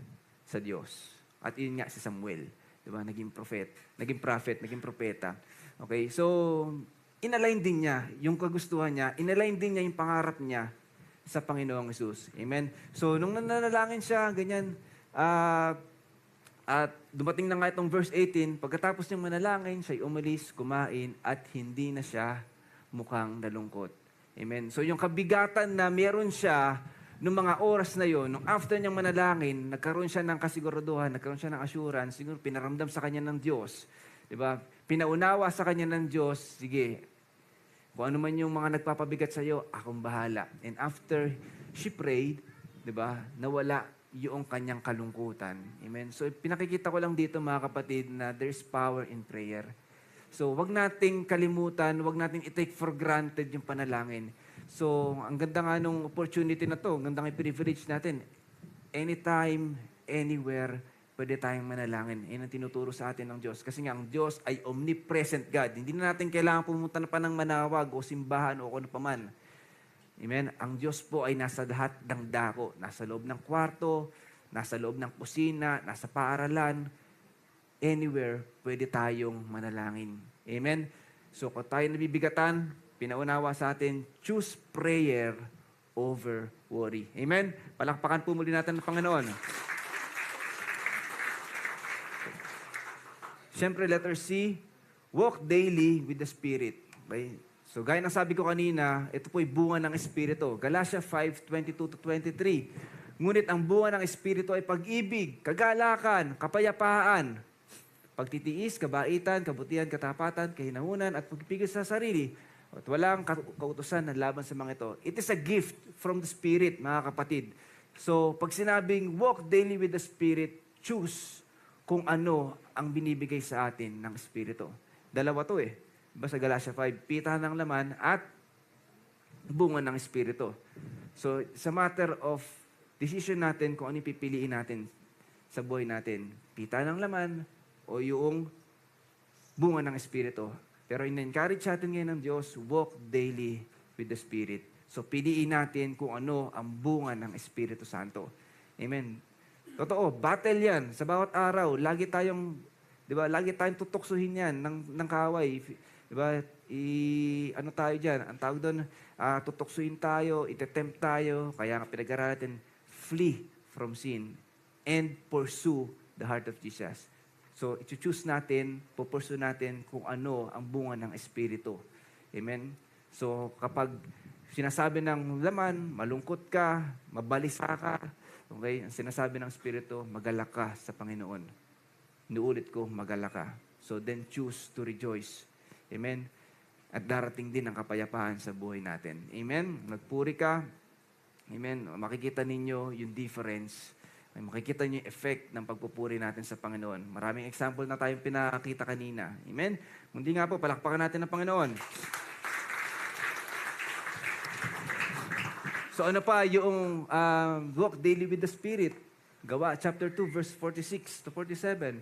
sa Diyos. At yun nga si Samuel. Diba? Naging prophet, naging propeta. Okay? So, inalign din niya yung kagustuhan niya, inalign din niya yung pangarap niya sa Panginoong Hesus. Amen? So, nung nanalangin siya, ganyan, at dumating na nga itong verse 18, pagkatapos niyang manalangin, siya'y umalis, kumain, at hindi na siya mukhang nalungkot. Amen? So, yung kabigatan na meron siya noong mga oras na yon, nung after niyang manalangin, nagkaroon siya ng kasiguraduhan, nagkaroon siya ng assurance, siguro pinaramdam sa kanya ng Diyos. Diba? Pinaunawa sa kanya ng Diyos, sige, kung ano man yung mga nagpapabigat sa iyo, akong bahala. And after she prayed, diba, nawala yung kanyang kalungkutan. Amen? So, pinakikita ko lang dito mga kapatid na there's power in prayer. So, wag nating kalimutan, wag nating i-take for granted yung panalangin. So, ang ganda nga nung opportunity na to, ang ganda nga privilege natin. Anytime, anywhere, pwede tayong manalangin. Yan ang tinuturo sa atin ng Diyos. Kasi nga, ang Diyos ay omnipresent God. Hindi na natin kailangan pumunta na pa ng manawag o simbahan o ano paman. Amen? Ang Diyos po ay nasa lahat ng dako. Nasa loob ng kwarto, nasa loob ng kusina, nasa paaralan. Anywhere, pwede tayong manalangin. Amen? So, kung tayo nabibigatan, pinaunawa sa atin, choose prayer over worry. Amen? Palakpakan po muli natin ng Panginoon. Siyempre, letter C, walk daily with the Spirit. Okay? So, gaya ng sabi ko kanina, ito po'y bunga ng Espiritu. Galatia 5:22-23. Ngunit ang bunga ng Espiritu ay pag-ibig, kagalakan, kapayapaan, pagtitiis, kabaitan, kabutihan, katapatan, kahinahunan, at pagpipigil sa sarili. At walang kautusan na laban sa mga ito. It is a gift from the Spirit, mga kapatid. So, pag sinabing walk daily with the Spirit, choose kung ano ang binibigay sa atin ng Espiritu. Dalawa to eh. Diba sa Galatia 5, pitahan ng laman at bunga ng Espiritu. So, sa matter of decision natin kung ano pipiliin natin sa buhay natin. Pitahan ng laman o yung bunga ng Espiritu. Pero in-encourage natin ngayon ng Diyos, walk daily with the Spirit. So, piliin natin kung ano ang bunga ng Espiritu Santo. Amen. Totoo, battle yan. Sa bawat araw, lagi tayong tutuksuhin yan ng kaaway. Di ba? Ano tayo dyan? Ang tawag doon, tutuksuhin tayo, itetempt tayo. Kaya nga pinag-aralan natin, flee from sin and pursue the heart of Jesus. So, i-choose natin, pupursue natin kung ano ang bunga ng Espiritu. Amen? So, kapag sinasabi ng laman, malungkot ka, mabalisa ka, okay? Ang sinasabi ng Espiritu, magalak ka sa Panginoon. Inuulit ko, magalak ka. So, then choose to rejoice. Amen? At darating din ang kapayapaan sa buhay natin. Amen? Magpuri ka. Amen? Makikita ninyo yung difference. Makikita niyo yung effect ng pagpupuri natin sa Panginoon. Maraming example na tayong pinakita kanina. Amen? Hindi nga po, palakpakan natin ang Panginoon. So ano pa yung walk daily with the Spirit? Gawa, chapter 2, verse 46-47.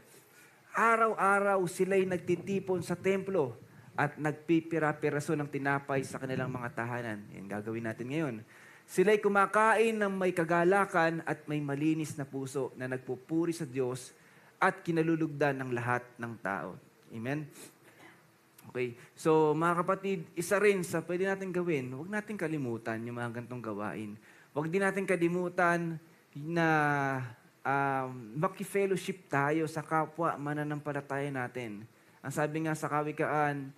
Araw-araw sila'y nagtitipon sa templo at nagpipira-piraso ng tinapay sa kanilang mga tahanan. Yan gagawin natin ngayon. Sila'y kumakain ng may kagalakan at may malinis na puso na nagpupuri sa Diyos at kinalulugdan ng lahat ng tao. Amen? Okay. So, mga kapatid, isa rin sa pwede natin gawin, huwag natin kalimutan yung mga gantong gawain. Huwag din natin kalimutan na maki-fellowship tayo sa kapwa mananampalataya natin. Ang sabi nga sa Kawikaan,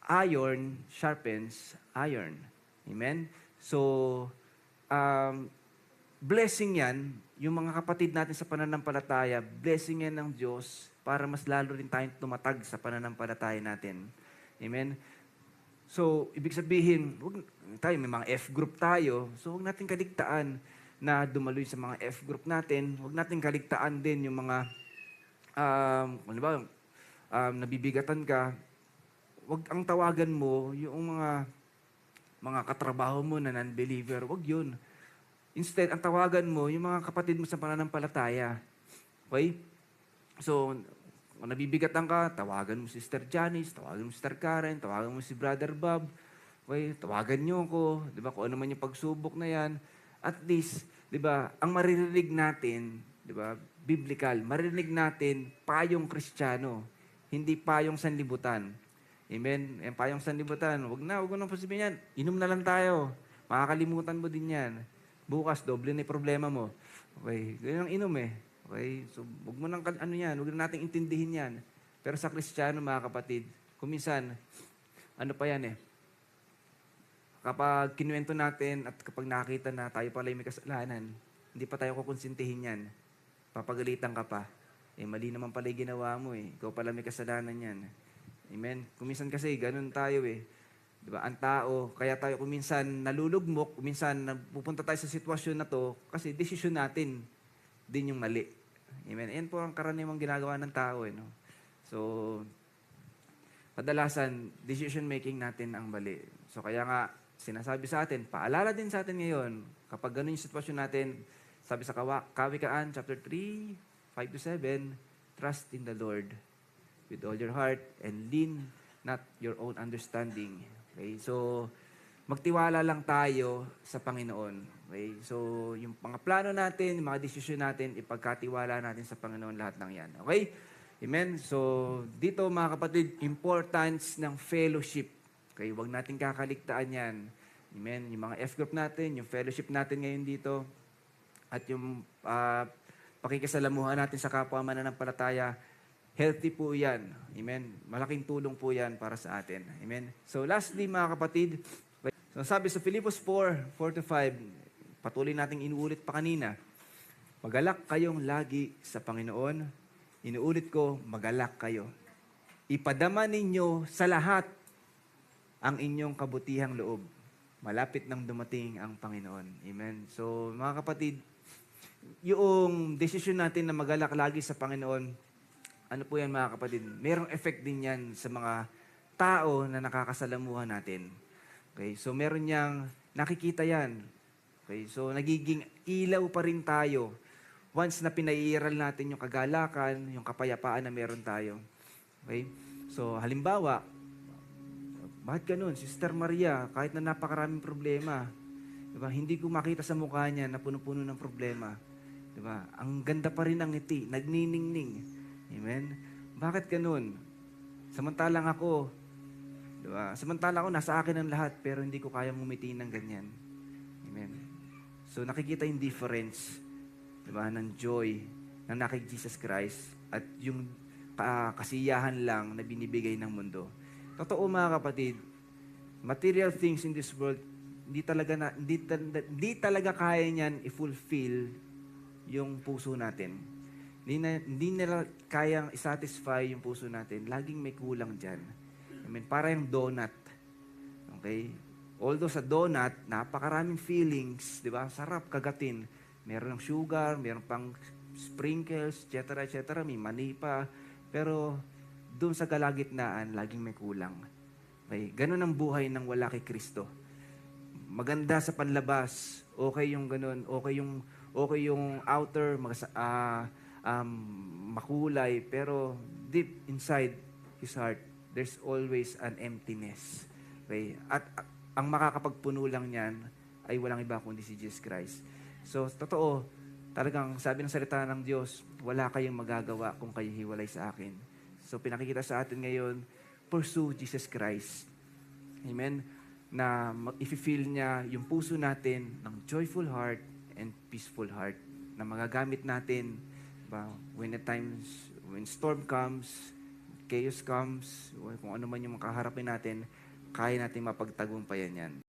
iron sharpens iron. Amen? So, blessing yan, yung mga kapatid natin sa pananampalataya, blessing yan ng Diyos para mas lalo rin tayong tumatag sa pananampalataya natin. Amen? So, ibig sabihin, may mga F-group tayo, so huwag natin kaligtaan na dumaloy sa mga F-group natin. Huwag natin kaligtaan din yung mga, nabibigatan ka. Huwag ang tawagan mo, yung mga katrabaho mo na non-believer, wag yun. Instead, ang tawagan mo, yung mga kapatid mo sa pananampalataya. Okay? So, kung nabibigatan ka, tawagan mo si Sister Janice, tawagan mo si Sister Karen, tawagan mo si Brother Bob. Okay? Tawagan niyo ako. Di ba? Kung ano man yung pagsubok na yan. At least, di ba, ang maririnig natin, di ba, biblical, maririnig natin payong Kristiyano, hindi payong sanlibutan. Amen? Yung payong sanlibutan, huwag mo nang pasabihin yan. Inom na lang tayo. Makakalimutan mo din yan. Bukas, doble na yung problema mo. Okay? Ganyan ang inom eh. Okay? So, huwag mo nang, huwag na natin intindihin yan. Pero sa Kristiyano, mga kapatid, kuminsan, ano pa yan eh. Kapag kinuwento natin at kapag nakita na tayo pala may kasalanan, hindi pa tayo kukonsintihin yan. Papagalitan ka pa. Eh, mali naman pala yung ginawa mo eh. Ikaw pala may kasalanan yan. Amen? Kuminsan kasi, ganun tayo eh. Diba? Ang tao, kaya tayo kuminsan nalulugmok, kuminsan pupunta tayo sa sitwasyon na to, kasi desisyon natin din yung mali. Amen? Yan po ang karaniwang ginagawa ng tao eh. No? So, kadalasan, decision making natin ang mali. So, kaya nga, sinasabi sa atin, paalala din sa atin ngayon, kapag ganun yung sitwasyon natin, sabi sa Kawikaan, chapter 3, 5-7, trust in the Lord with all your heart and lean not your own understanding. Okay? So, magtiwala lang tayo sa Panginoon. Okay? So, yung mga plano natin, yung mga desisyon natin, ipagkatiwala natin sa Panginoon lahat ng yan. Okay? Amen? So, dito mga kapatid, importance ng fellowship. Okay? Huwag natin kakaligtaan yan. Amen? Yung mga F-group natin, yung fellowship natin ngayon dito, at yung pakikisalamuhan natin sa kapwa mananampalataya, healthy po yan. Amen. Malaking tulong po yan para sa atin. Amen. So lastly mga kapatid, so sabi sa Filipos 4:4-5, patuloy nating inuulit pa kanina, magalak kayong lagi sa Panginoon. Inuulit ko, magalak kayo. Ipadama ninyo sa lahat ang inyong kabutihang loob. Malapit nang dumating ang Panginoon. Amen. So mga kapatid, yung desisyon natin na magalak lagi sa Panginoon, ano po yan mga kapatid? Merong effect din yan sa mga tao na nakakasalamuhan natin. Okay, so meron niyang nakikita yan. Okay, so nagiging ilaw pa rin tayo once na pinaiiral natin yung kagalakan, yung kapayapaan na meron tayo. Okay? So halimbawa, bakit ganun? Sister Maria, kahit na napakaraming problema, diba? Hindi ko makita sa mukha niya na puno-puno ng problema. Diba? Ang ganda pa rin ng ngiti, nagniningning. Amen? Bakit ganun? Samantalang ako, diba? Samantalang ako, nasa akin ang lahat, pero hindi ko kayang ngumiti ng ganyan. Amen? So nakikita yung difference, diba, ng joy ng nakik Jesus Christ at yung kasiyahan lang na binibigay ng mundo. Totoo mga kapatid, material things in this world, hindi talaga kaya niyan i-fulfill yung puso natin. Hindi nila kayang i-satisfy yung puso natin. Laging may kulang dyan. I mean, para yung donut. Okay? Although sa donut, napakaraming feelings, di ba? Sarap kagatin. Meron ng sugar, meron pang sprinkles, etc., etc., may mani pa. Pero doon sa kalagitnaan, laging may kulang. Okay? Ganun ang buhay ng wala kay Kristo. Maganda sa panlabas, okay yung ganun, okay yung outer, makulay, pero deep inside his heart, there's always an emptiness. Okay? At ang makakapagpuno lang niyan ay walang iba kundi si Jesus Christ. So, totoo, talagang sabi ng salita ng Diyos, wala kayong magagawa kung kayo hiwalay sa akin. So, pinakikita sa atin ngayon, pursue Jesus Christ. Amen? Na i-feel niya yung puso natin ng joyful heart and peaceful heart na magagamit natin when storm comes, chaos comes, kung ano man yung makaharapin natin, kaya natin mapagtagumpayan yan.